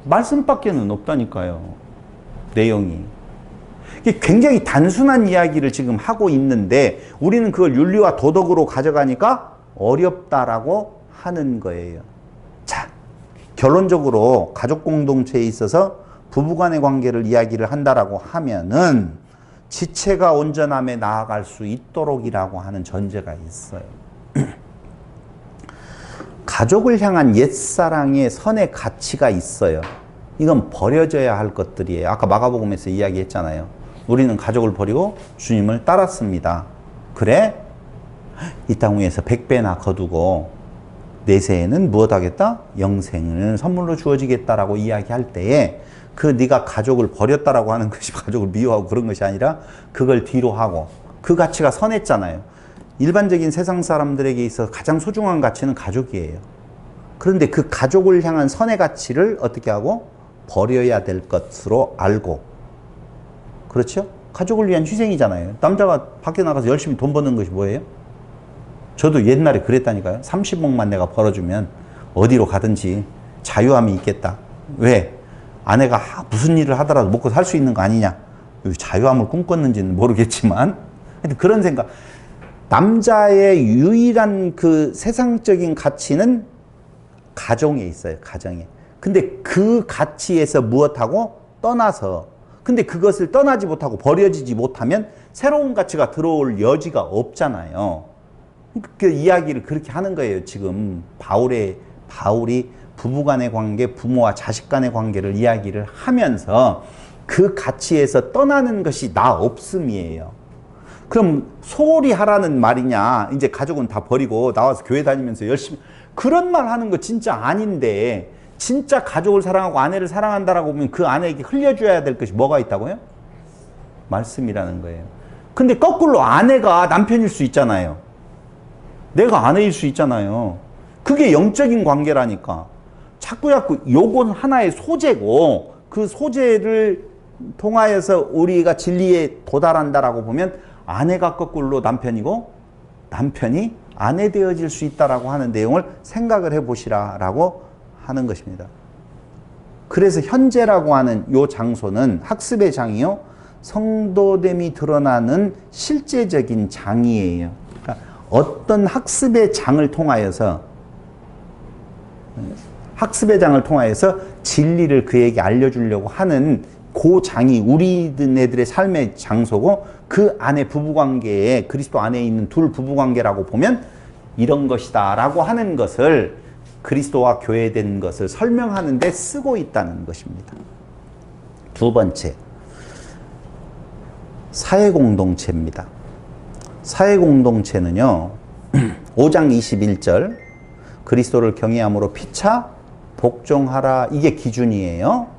말씀밖에는 없다니까요. 내용이. 이게 굉장히 단순한 이야기를 지금 하고 있는데 우리는 그걸 윤리와 도덕으로 가져가니까 어렵다라고 하는 거예요. 자, 결론적으로 가족 공동체에 있어서 부부간의 관계를 이야기를 한다라고 하면은, 지체가 온전함에 나아갈 수 있도록이라고 하는 전제가 있어요. 가족을 향한 옛사랑의 선의 가치가 있어요. 이건 버려져야 할 것들이에요. 아까 마가복음에서 이야기했잖아요. 우리는 가족을 버리고 주님을 따랐습니다. 그래? 이 땅 위에서 100배나 거두고 내세에는 무엇하겠다? 영생을 선물로 주어지겠다라고 이야기할 때에 그 네가 가족을 버렸다라고 하는 것이 가족을 미워하고 그런 것이 아니라 그걸 뒤로 하고 그 가치가 선했잖아요. 일반적인 세상 사람들에게 있어서 가장 소중한 가치는 가족이에요. 그런데 그 가족을 향한 선의 가치를 어떻게 하고 버려야 될 것으로 알고, 그렇죠? 가족을 위한 희생이잖아요. 남자가 밖에 나가서 열심히 돈 버는 것이 뭐예요? 저도 옛날에 그랬다니까요. 30억만 내가 벌어주면 어디로 가든지 자유함이 있겠다. 왜? 아내가 무슨 일을 하더라도 먹고 살 수 있는 거 아니냐. 자유함을 꿈꿨는지는 모르겠지만 그런 생각. 남자의 유일한 그 세상적인 가치는 가정에 있어요. 가정에. 근데 그 가치에서 무엇하고 떠나서, 근데 그것을 떠나지 못하고 버려지지 못하면 새로운 가치가 들어올 여지가 없잖아요. 그 이야기를 그렇게 하는 거예요. 지금 바울이 부부간의 관계, 부모와 자식 간의 관계를 이야기를 하면서 그 가치에서 떠나는 것이 나 없음이에요. 그럼 소홀히 하라는 말이냐? 이제 가족은 다 버리고 나와서 교회 다니면서 열심히, 그런 말 하는 거 진짜 아닌데, 진짜 가족을 사랑하고 아내를 사랑한다라고 보면 그 아내에게 흘려줘야 될 것이 뭐가 있다고요? 말씀이라는 거예요. 근데 거꾸로 아내가 남편일 수 있잖아요. 내가 아내일 수 있잖아요. 그게 영적인 관계라니까. 자꾸 요건 하나의 소재고, 그 소재를 통하여서 우리가 진리에 도달한다라고 보면 아내가 거꾸로 남편이고 남편이 아내 되어질 수 있다라고 하는 내용을 생각을 해보시라라고 하는 것입니다. 그래서 현재라고 하는 요 장소는 학습의 장이요, 성도됨이 드러나는 실제적인 장이에요. 그러니까 어떤 학습의 장을 통하여서 진리를 그에게 알려주려고 하는 그 장이 우리네들의 삶의 장소고, 그 안에 부부관계에, 그리스도 안에 있는 둘 부부관계라고 보면 이런 것이다 라고 하는 것을, 그리스도와 교회된 것을 설명하는 데 쓰고 있다는 것입니다. 두 번째, 사회공동체입니다. 사회공동체는요, 5장 21절 그리스도를 경외함으로 피차 복종하라, 이게 기준이에요.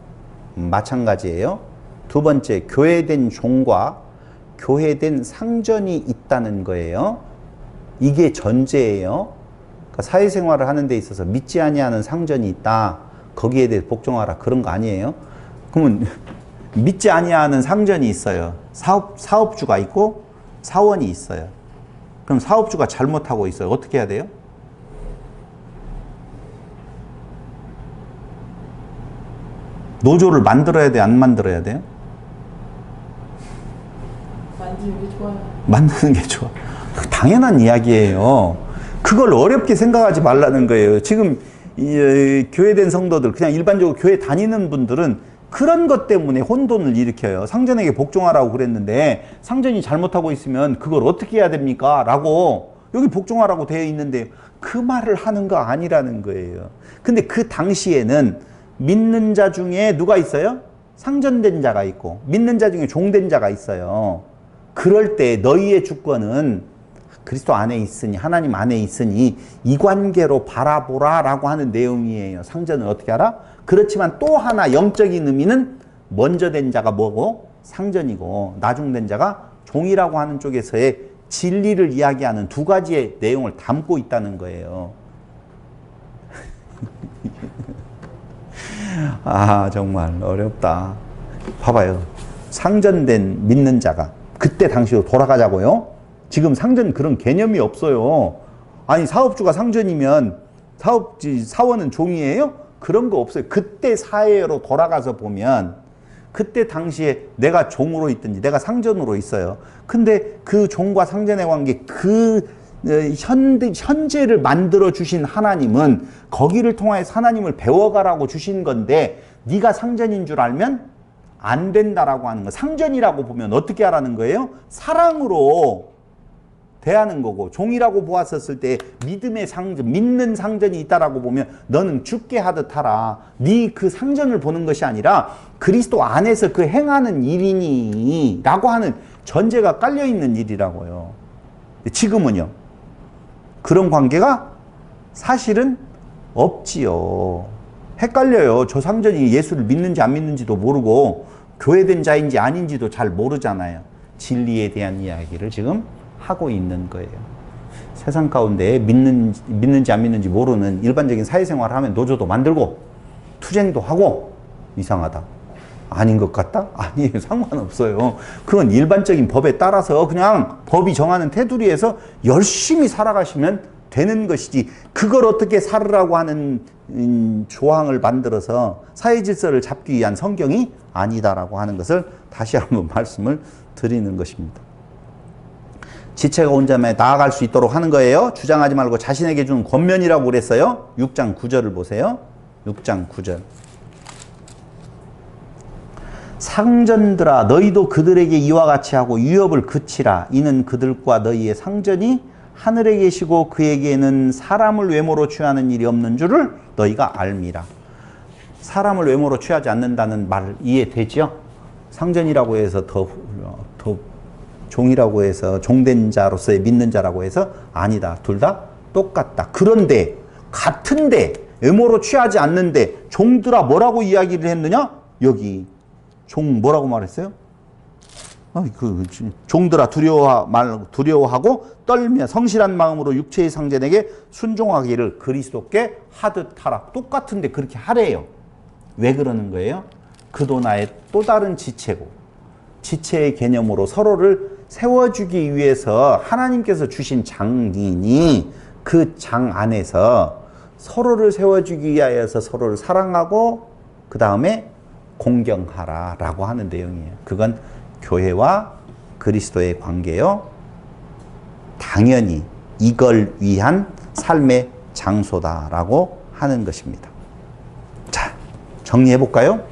마찬가지예요. 두 번째, 교회된 종과 교회된 상전이 있다는 거예요. 이게 전제예요. 그러니까 사회생활을 하는 데 있어서 믿지 아니하는 상전이 있다, 거기에 대해 복종하라, 그런 거 아니에요. 그러면 믿지 아니하는 상전이 있어요. 사업주가 있고 사원이 있어요. 그럼 사업주가 잘못하고 있어요. 어떻게 해야 돼요? 노조를 만들어야 돼, 안 만들어야 돼요? 만드는 게 좋아요. 만드는 게 좋아. 당연한 이야기예요. 그걸 어렵게 생각하지 말라는 거예요. 지금 교회된 성도들, 그냥 일반적으로 교회 다니는 분들은 그런 것 때문에 혼돈을 일으켜요. 상전에게 복종하라고 그랬는데 상전이 잘못하고 있으면 그걸 어떻게 해야 됩니까? 라고 여기 복종하라고 되어 있는데 그 말을 하는 거 아니라는 거예요. 근데 그 당시에는 믿는 자 중에 누가 있어요? 상전된 자가 있고 믿는 자 중에 종된 자가 있어요. 그럴 때 너희의 주권은 그리스도 안에 있으니, 하나님 안에 있으니 이 관계로 바라보라 라고 하는 내용이에요. 상전을 어떻게 하라? 그렇지만 또 하나 영적인 의미는 먼저 된 자가 뭐고? 상전이고, 나중된 자가 종이라고 하는 쪽에서의 진리를 이야기하는 두 가지의 내용을 담고 있다는 거예요. 아, 정말 어렵다. 봐봐요. 상전된 믿는 자가 그때 당시로 돌아가자고요. 지금 상전 그런 개념이 없어요. 아니, 사업주가 상전이면 사원은 종이에요? 그런 거 없어요. 그때 사회로 돌아가서 보면 그때 당시에 내가 종으로 있든지 내가 상전으로 있어요. 근데 그 종과 상전의 관계, 그 현재를 만들어 주신 하나님은 거기를 통하여 하나님을 배워가라고 주신 건데 네가 상전인 줄 알면 안 된다라고 하는 거. 상전이라고 보면 어떻게 하라는 거예요? 사랑으로 대하는 거고, 종이라고 보았었을 때 믿음의 상전, 믿는 상전이 있다라고 보면 너는 죽게 하듯 하라. 네 그 상전을 보는 것이 아니라 그리스도 안에서 그 행하는 일이니 라고 하는 전제가 깔려있는 일이라고요. 지금은요, 그런 관계가 사실은 없지요. 헷갈려요. 저 상전이 예수를 믿는지 안 믿는지도 모르고 교회된 자인지 아닌지도 잘 모르잖아요. 진리에 대한 이야기를 지금 하고 있는 거예요. 세상 가운데 믿는지 안 믿는지 모르는 일반적인 사회생활을 하면 노조도 만들고 투쟁도 하고 이상하다. 아닌 것 같다? 아니에요. 상관없어요. 그건 일반적인 법에 따라서 그냥 법이 정하는 테두리에서 열심히 살아가시면 되는 것이지, 그걸 어떻게 살으라고 하는 조항을 만들어서 사회 질서를 잡기 위한 성경이 아니다라고 하는 것을 다시 한번 말씀을 드리는 것입니다. 지체가 온전에 나아갈 수 있도록 하는 거예요. 주장하지 말고 자신에게 주는 권면이라고 그랬어요. 6장 9절을 보세요. 6장 9절. 상전들아 너희도 그들에게 이와 같이 하고 유업을 그치라. 이는 그들과 너희의 상전이 하늘에 계시고 그에게는 사람을 외모로 취하는 일이 없는 줄을 너희가 알미라. 사람을 외모로 취하지 않는다는 말 이해되죠? 상전이라고 해서 더 종이라고 해서 종된 자로서의 믿는 자라고 해서 아니다. 둘 다 똑같다. 그런데 같은데 외모로 취하지 않는데 종들아 뭐라고 이야기를 했느냐? 여기 종 뭐라고 말했어요? 종들아 두려워하고 떨며 성실한 마음으로 육체의 상전에게 순종하기를 그리스도께 하듯 하라. 똑같은데 그렇게 하래요. 왜 그러는 거예요? 그도 나의 또 다른 지체고, 지체의 개념으로 서로를 세워주기 위해서 하나님께서 주신 장이니 그 장 안에서 서로를 세워주기 위하여서 서로를 사랑하고 그 다음에 공경하라 라고 하는 내용이에요. 그건 교회와 그리스도의 관계요. 당연히 이걸 위한 삶의 장소다라고 하는 것입니다. 자, 정리해 볼까요?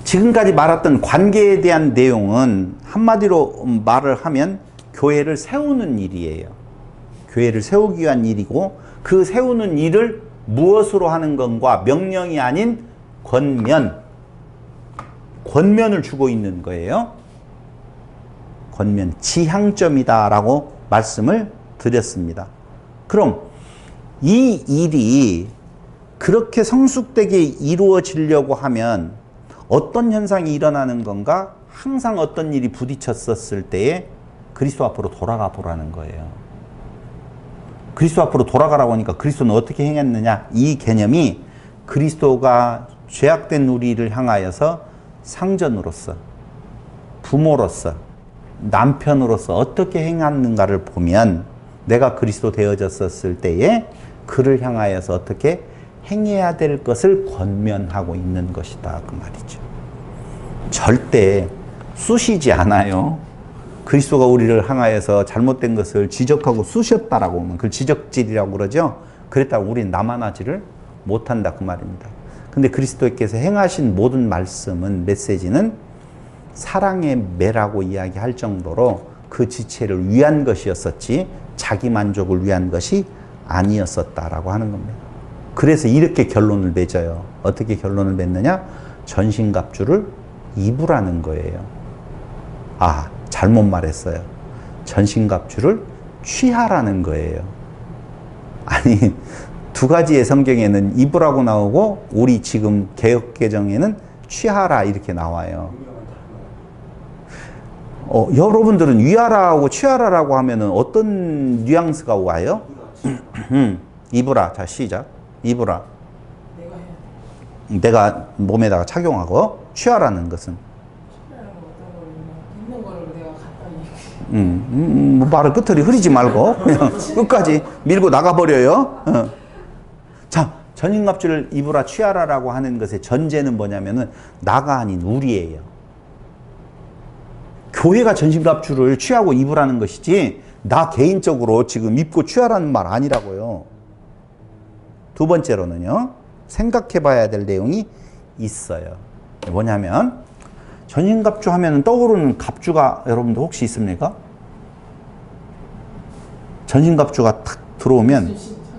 지금까지 말했던 관계에 대한 내용은 한마디로 말을 하면 교회를 세우는 일이에요. 교회를 세우기 위한 일이고, 그 세우는 일을 무엇으로 하는 건가? 명령이 아닌 권면을 주고 있는 거예요. 권면, 지향점이다라고 말씀을 드렸습니다. 그럼 이 일이 그렇게 성숙되게 이루어지려고 하면 어떤 현상이 일어나는 건가? 항상 어떤 일이 부딪혔었을 때에 그리스도 앞으로 돌아가 보라는 거예요. 그리스도 앞으로 돌아가라고 하니까 그리스도는 어떻게 행했느냐? 이 개념이 그리스도가 죄악된 우리를 향하여서 상전으로서, 부모로서, 남편으로서 어떻게 행했는가를 보면 내가 그리스도 되어졌었을 때에 그를 향하여서 어떻게 행해야 될 것을 권면하고 있는 것이다 그 말이죠. 절대 쑤시지 않아요. 그리스도가 우리를 향하여서 잘못된 것을 지적하고 쑤셨다라고 하면 그걸 지적질이라고 그러죠. 그랬다고 우리는 남아나지를 못한다 그 말입니다. 근데 그리스도께서 행하신 모든 말씀은, 메시지는 사랑의 매라고 이야기할 정도로 그 지체를 위한 것이었었지 자기 만족을 위한 것이 아니었었다라고 하는 겁니다. 그래서 이렇게 결론을 맺어요. 어떻게 결론을 맺느냐? 전신갑주를 입으라는 거예요. 아, 잘못 말했어요. 전신갑주를 취하라는 거예요. 아니, 두 가지의 성경에는 입으라고 나오고 우리 지금 개역개정에는 취하라 이렇게 나와요. 여러분들은 위하라하고 취하라라고 하면은 어떤 뉘앙스가 와요? 입으라. 자, 시작. 입으라. 내가 해야 돼. 내가 몸에다가 착용하고, 취하라는 것은 취하라는 거 어떤 거를 있는 거를 내가 갖다 입고. 말을 끝을 흐리지 말고 그냥 끝까지 밀고 나가버려요. 자, 전신갑주를 입으라 취하라라고 하는 것의 전제는 뭐냐면은 나가 아닌 우리예요. 교회가 전신갑주를 취하고 입으라는 것이지 나 개인적으로 지금 입고 취하라는 말 아니라고요. 두 번째로는요, 생각해 봐야 될 내용이 있어요. 뭐냐면 전신갑주 하면 떠오르는 갑주가 여러분들 혹시 있습니까? 전신갑주가 탁 들어오면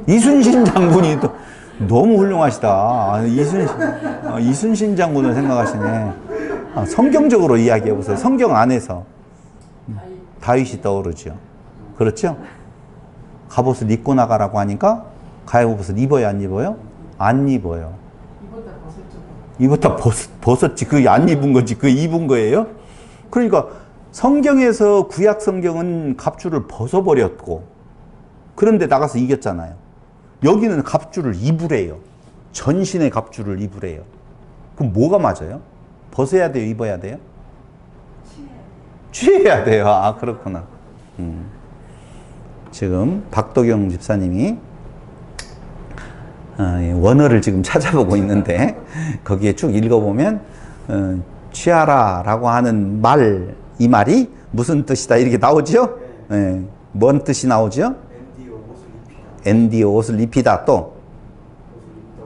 이순신 장군이 또 너무 훌륭하시다. 이순신 장군을 생각하시네. 성경적으로 이야기해 보세요. 성경 안에서 다윗이 떠오르죠. 그렇죠? 갑옷을 입고 나가라고 하니까 갑옷을 입어요, 안 입어요? 안 입어요. 입었다 벗었지. 그게 안 입은 거지. 그게 입은 거예요? 그러니까 성경에서 구약 성경은 갑주를 벗어버렸고 그런데 나가서 이겼잖아요. 여기는 갑주를 입으래요. 전신의 갑주를 입으래요. 그럼 뭐가 맞아요? 벗어야 돼요? 입어야 돼요? 취해야 돼요. 아, 그렇구나. 지금 박도경 집사님이 원어를 지금 찾아보고 있는데 거기에 쭉 읽어보면 취하라 라고 하는 말, 이 말이 무슨 뜻이다 이렇게 나오죠? 네. 뭔 뜻이 나오죠? 엔디오 옷을 입히다. 또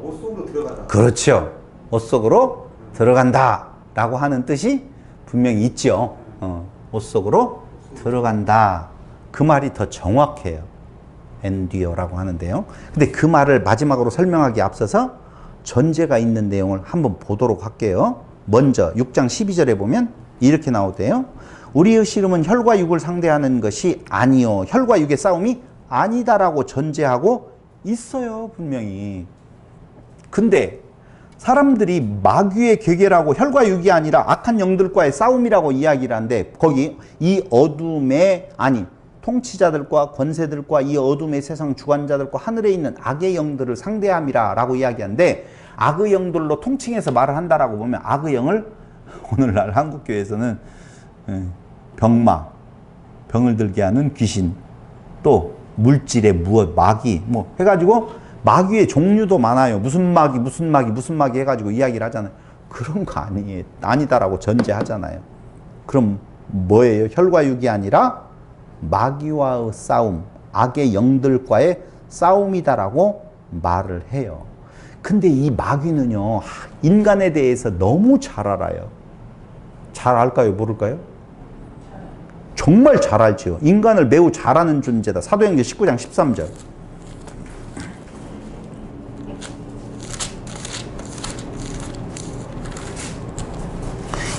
옷 속으로 들어가다. 그렇죠. 옷 속으로 들어간다 라고 하는 뜻이 분명히 있죠. 옷 속으로 들어간다. 그 말이 더 정확해요. 엔디오라고 하는데요. 근데 그 말을 마지막으로 설명하기 앞서서 전제가 있는 내용을 한번 보도록 할게요. 먼저 6장 12절에 보면 이렇게 나오대요. 우리의 씨름은 혈과 육을 상대하는 것이 아니요 혈과 육의 싸움이 아니다라고 전제하고 있어요, 분명히. 근데 사람들이 마귀의 괴계라고 혈과 육이 아니라 악한 영들과의 싸움이라고 이야기를 하는데 거기 이 어둠의 통치자들과 권세들과 이 어둠의 세상 주관자들과 하늘에 있는 악의 영들을 상대함이라 라고 이야기하는데 악의 영들로 통칭해서 말을 한다라고 보면 악의 영을 오늘날 한국교회에서는 병을 들게 하는 귀신, 또 물질의 마귀 뭐 해가지고 마귀의 종류도 많아요. 무슨 마귀 해가지고 이야기를 하잖아요. 그런 거 아니다라고 전제하잖아요. 그럼 뭐예요? 혈과 육이 아니라 마귀와의 싸움, 악의 영들과의 싸움이다라고 말을 해요. 근데 이 마귀는요, 인간에 대해서 너무 잘 알아요. 잘 알까요? 모를까요? 정말 잘 알죠. 인간을 매우 잘 아는 존재다. 사도행전 19장 13절.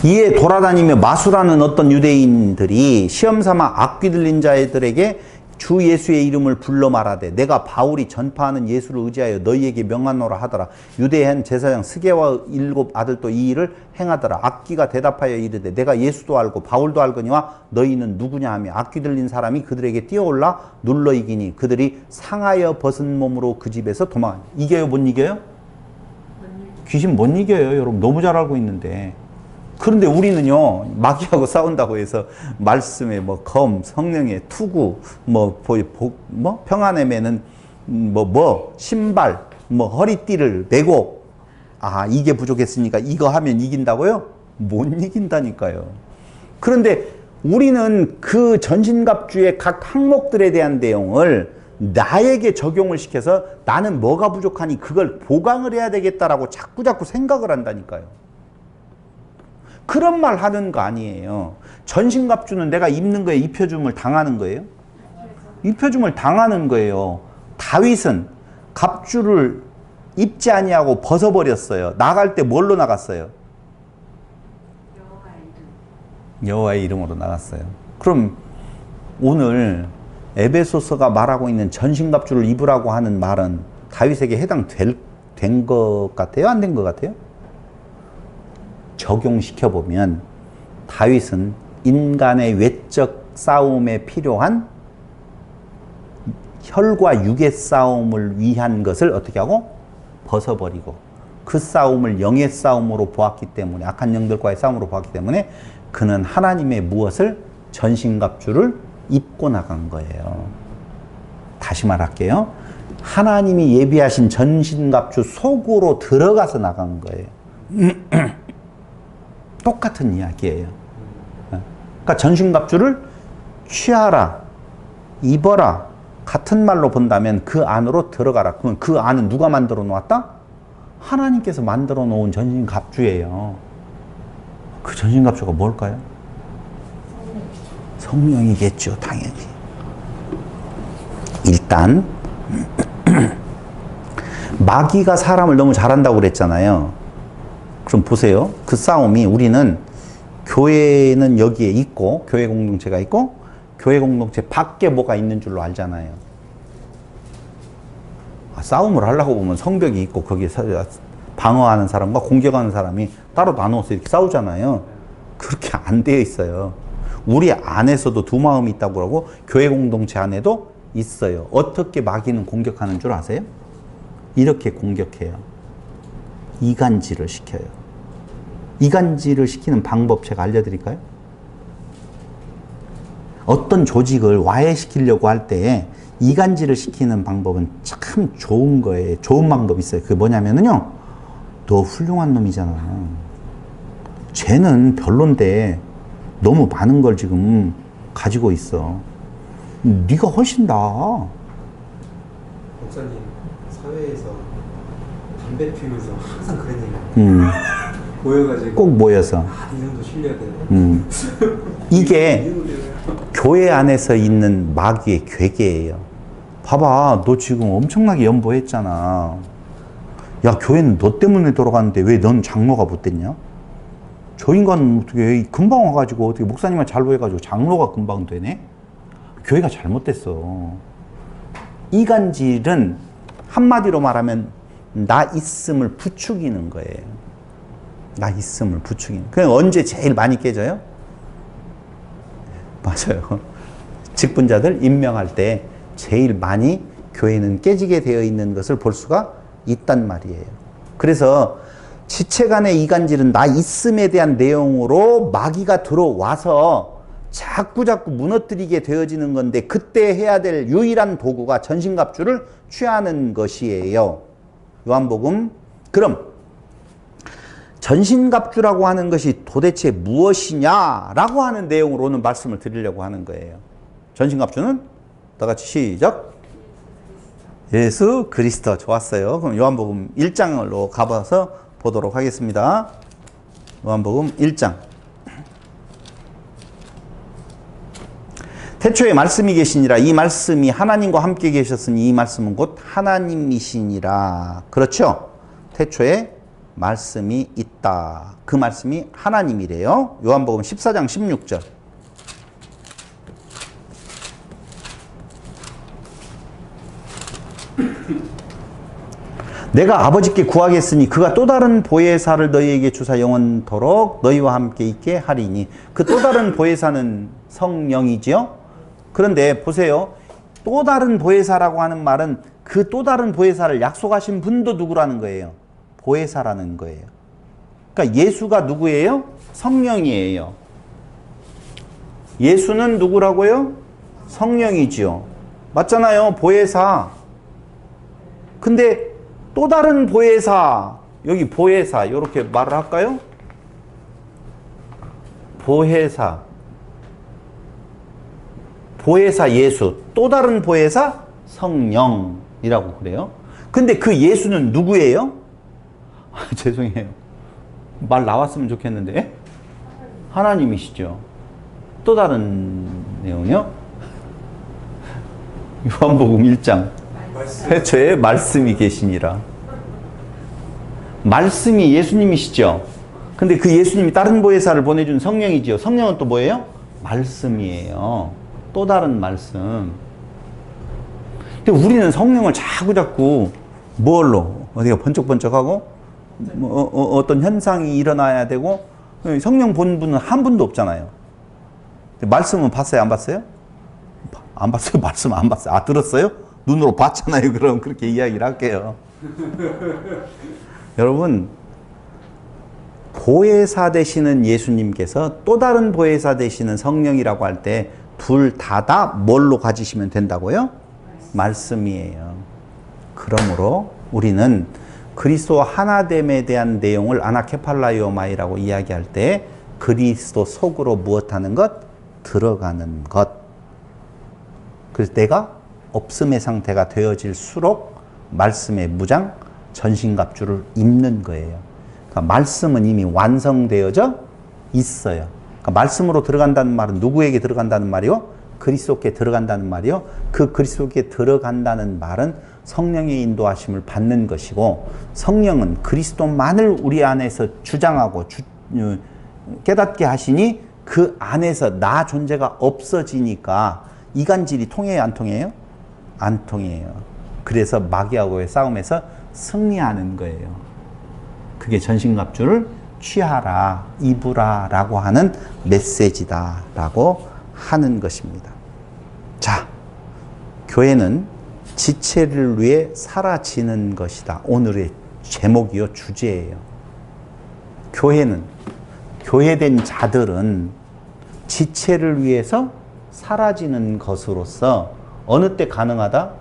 이에 돌아다니며 마수라는 어떤 유대인들이 시험삼아 악귀 들린 자들에게 주 예수의 이름을 불러 말하되 내가 바울이 전파하는 예수를 의지하여 너희에게 명하노라 하더라. 유대한 제사장 스게와 7 아들도 이 일을 행하더라. 악귀가 대답하여 이르되 내가 예수도 알고 바울도 알거니와 너희는 누구냐 하며 악귀 들린 사람이 그들에게 뛰어올라 눌러 이기니 그들이 상하여 벗은 몸으로 그 집에서 도망. 이겨요? 못 이겨요? 귀신 못 이겨요. 여러분 너무 잘 알고 있는데. 그런데 우리는요, 마귀하고 싸운다고 해서 말씀에 검, 성령의 투구, 평안의 매는 신발, 허리띠를 메고, 이게 부족했으니까 이거 하면 이긴다고요? 못 이긴다니까요. 그런데 우리는 그 전신갑주의 각 항목들에 대한 내용을 나에게 적용을 시켜서 나는 뭐가 부족하니 그걸 보강을 해야 되겠다라고 자꾸 생각을 한다니까요. 그런 말 하는 거 아니에요. 전신갑주는 내가 입는 거에 입혀줌을 당하는 거예요. 입혀줌을 당하는 거예요. 다윗은 갑주를 입지 아니하고 벗어버렸어요. 나갈 때 뭘로 나갔어요? 여호와의 이름으로 나갔어요. 그럼 오늘 에베소서가 말하고 있는 전신갑주를 입으라고 하는 말은 다윗에게 해당된 것 같아요? 안 된 것 같아요? 적용시켜보면 다윗은 인간의 외적 싸움에 필요한 혈과 육의 싸움을 위한 것을 어떻게 하고? 벗어버리고 그 싸움을 영의 싸움으로 보았기 때문에 악한 영들과의 싸움으로 보았기 때문에 그는 하나님의 무엇을? 전신갑주를 입고 나간 거예요. 다시 말할게요. 하나님이 예비하신 전신갑주 속으로 들어가서 나간 거예요. 똑같은 이야기예요. 그러니까 전신갑주를 취하라, 입어라 같은 말로 본다면 그 안으로 들어가라. 그럼 그 안은 누가 만들어 놓았다? 하나님께서 만들어 놓은 전신갑주예요. 그 전신갑주가 뭘까요? 성령이겠죠, 당연히. 일단 마귀가 사람을 너무 잘한다고 그랬잖아요. 그럼 보세요. 그 싸움이 우리는 교회는 여기에 있고 교회 공동체가 있고 교회 공동체 밖에 뭐가 있는 줄로 알잖아요. 싸움을 하려고 보면 성벽이 있고 거기에 방어하는 사람과 공격하는 사람이 따로 나누어서 이렇게 싸우잖아요. 그렇게 안 되어 있어요. 우리 안에서도 두 마음이 있다고 하고 교회 공동체 안에도 있어요. 어떻게 마귀는 공격하는 줄 아세요? 이렇게 공격해요. 이간질을 시켜요. 이간질을 시키는 방법 제가 알려드릴까요? 어떤 조직을 와해시키려고 할 때 이간질을 시키는 방법은 참 좋은 거예요. 좋은 방법이 있어요. 그게 뭐냐면요. 너 훌륭한 놈이잖아. 쟤는 별론데 너무 많은 걸 지금 가지고 있어. 네가 훨씬 나아. 목사님 사회에서 담배 피우면서 항상 그런 얘기 모여가지고 꼭 모여서. 이 정도 실력은 이게 교회 안에서 있는 마귀의 괴계예요. 봐봐, 너 지금 엄청나게 연보했잖아. 야, 교회는 너 때문에 돌아가는데 왜 넌 장로가 못 됐냐? 저 인간은 어떻게 금방 와가지고 어떻게 목사님을 잘로 해가지고 장로가 금방 되네? 교회가 잘못됐어. 이간질은 한마디로 말하면 나 있음을 부추기는 거예요. 나 있음을 부추기는. 그럼 언제 제일 많이 깨져요? 맞아요. 직분자들 임명할 때 제일 많이 교회는 깨지게 되어 있는 것을 볼 수가 있단 말이에요. 그래서 지체 간의 이간질은 나 있음에 대한 내용으로 마귀가 들어와서 자꾸 무너뜨리게 되어지는 건데 그때 해야 될 유일한 도구가 전신갑주를 취하는 것이에요. 요한복음. 그럼 전신갑주라고 하는 것이 도대체 무엇이냐라고 하는 내용으로 오늘 말씀을 드리려고 하는 거예요. 전신갑주는 다 같이 시작. 예수 그리스도. 좋았어요. 그럼 요한복음 1장으로 가봐서 보도록 하겠습니다. 요한복음 1장. 태초에 말씀이 계시니라. 이 말씀이 하나님과 함께 계셨으니 이 말씀은 곧 하나님이시니라. 그렇죠? 태초에 말씀이 있다. 그 말씀이 하나님이래요. 요한복음 14장 16절. 내가 아버지께 구하겠으니 그가 또 다른 보혜사를 너희에게 주사 영원토록 너희와 함께 있게 하리니. 그 또 다른 보혜사는 성령이지요. 그런데 보세요. 또 다른 보혜사라고 하는 말은 그 또 다른 보혜사를 약속하신 분도 누구라는 거예요? 보혜사라는 거예요. 그러니까 예수가 누구예요? 성령이에요. 예수는 누구라고요? 성령이지요. 맞잖아요. 보혜사. 근데 또 다른 보혜사, 여기 보혜사 이렇게 말을 할까요? 보혜사. 보혜사 예수, 또 다른 보혜사 성령이라고 그래요. 근데 그 예수는 누구예요? 죄송해요. 말 나왔으면 좋겠는데. 하나님이시죠. 또 다른 내용이요? 요한복음 1장. 태초에 말씀이 계시니라. 말씀이 예수님이시죠. 근데 그 예수님이 다른 보혜사를 보내준 성령이지요. 성령은 또 뭐예요? 말씀이에요. 또 다른 말씀. 근데 우리는 성령을 자꾸 뭘로? 어디가 번쩍번쩍하고 어떤 현상이 일어나야 되고 성령 본 분은 한 분도 없잖아요. 말씀은 봤어요? 안 봤어요? 안 봤어요? 말씀 안 봤어요? 아, 들었어요? 눈으로 봤잖아요. 그럼 그렇게 이야기를 할게요. 여러분, 보혜사 되시는 예수님께서 또 다른 보혜사 되시는 성령이라고 할 때 둘 다 뭘로 가지시면 된다고요? 말씀이에요. 그러므로 우리는 그리스도 하나됨에 대한 내용을 아나케팔라이오마이라고 이야기할 때 그리스도 속으로 무엇하는 것? 들어가는 것. 그래서 내가 없음의 상태가 되어질수록 말씀의 무장, 전신갑주를 입는 거예요. 그러니까 말씀은 이미 완성되어져 있어요. 그러니까 말씀으로 들어간다는 말은 누구에게 들어간다는 말이요? 그리스도께 들어간다는 말이요. 그 그리스도께 들어간다는 말은 성령의 인도하심을 받는 것이고, 성령은 그리스도만을 우리 안에서 주장하고 깨닫게 하시니 그 안에서 나 존재가 없어지니까 이간질이 통해요, 안 통해요? 안 통해요. 그래서 마귀하고의 싸움에서 승리하는 거예요. 그게 전신갑주를 취하라, 입으라 라고 하는 메시지다 라고 하는 것입니다. 자, 교회는 지체를 위해 사라지는 것이다. 오늘의 제목이요, 주제예요. 교회는, 교회된 자들은 지체를 위해서 사라지는 것으로서 어느 때 가능하다?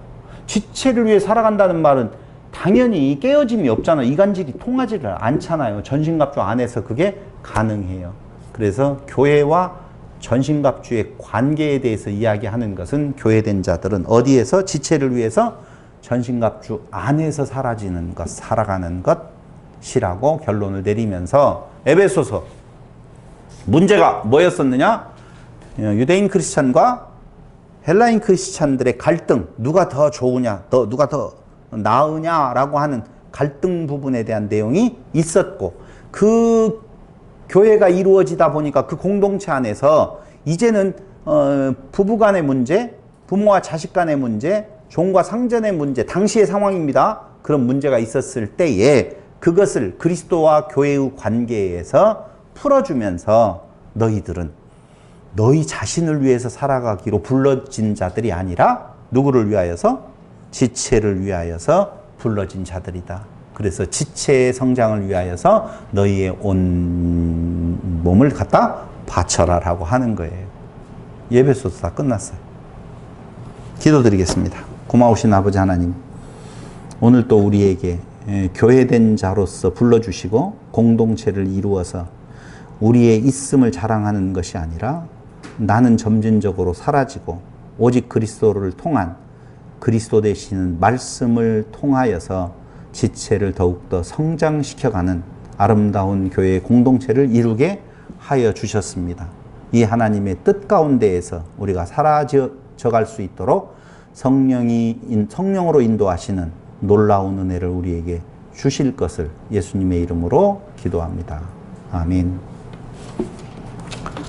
지체를 위해 살아간다는 말은 당연히 깨어짐이 없잖아. 이간질이 통하지를 않잖아요. 전신갑주 안에서 그게 가능해요. 그래서 교회와 전신갑주의 관계에 대해서 이야기하는 것은 교회된 자들은 어디에서? 지체를 위해서 전신갑주 안에서 사라지는 것, 살아가는 것이라고 결론을 내리면서 에베소서 문제가 뭐였었느냐? 유대인 크리스찬과 헬라인 크리스찬들의 갈등, 누가 더 좋으냐, 누가 더 나으냐라고 하는 갈등 부분에 대한 내용이 있었고, 그 교회가 이루어지다 보니까 그 공동체 안에서 이제는 부부간의 문제, 부모와 자식 간의 문제, 종과 상전의 문제, 당시의 상황입니다. 그런 문제가 있었을 때에 그것을 그리스도와 교회의 관계에서 풀어주면서 너희들은 너희 자신을 위해서 살아가기로 불러진 자들이 아니라 누구를 위하여서? 지체를 위하여서 불러진 자들이다. 그래서 지체의 성장을 위하여서 너희의 온 몸을 갖다 바쳐라 라고 하는 거예요. 예배소서 다 끝났어요. 기도드리겠습니다. 고마우신 아버지 하나님, 오늘 또 우리에게 교회된 자로서 불러주시고 공동체를 이루어서 우리의 있음을 자랑하는 것이 아니라 나는 점진적으로 사라지고 오직 그리스도를 통한 그리스도 되시는 말씀을 통하여서 지체를 더욱더 성장시켜가는 아름다운 교회의 공동체를 이루게 하여 주셨습니다. 이 하나님의 뜻 가운데에서 우리가 사라져 갈 수 있도록 성령으로 인도하시는 놀라운 은혜를 우리에게 주실 것을 예수님의 이름으로 기도합니다. 아멘.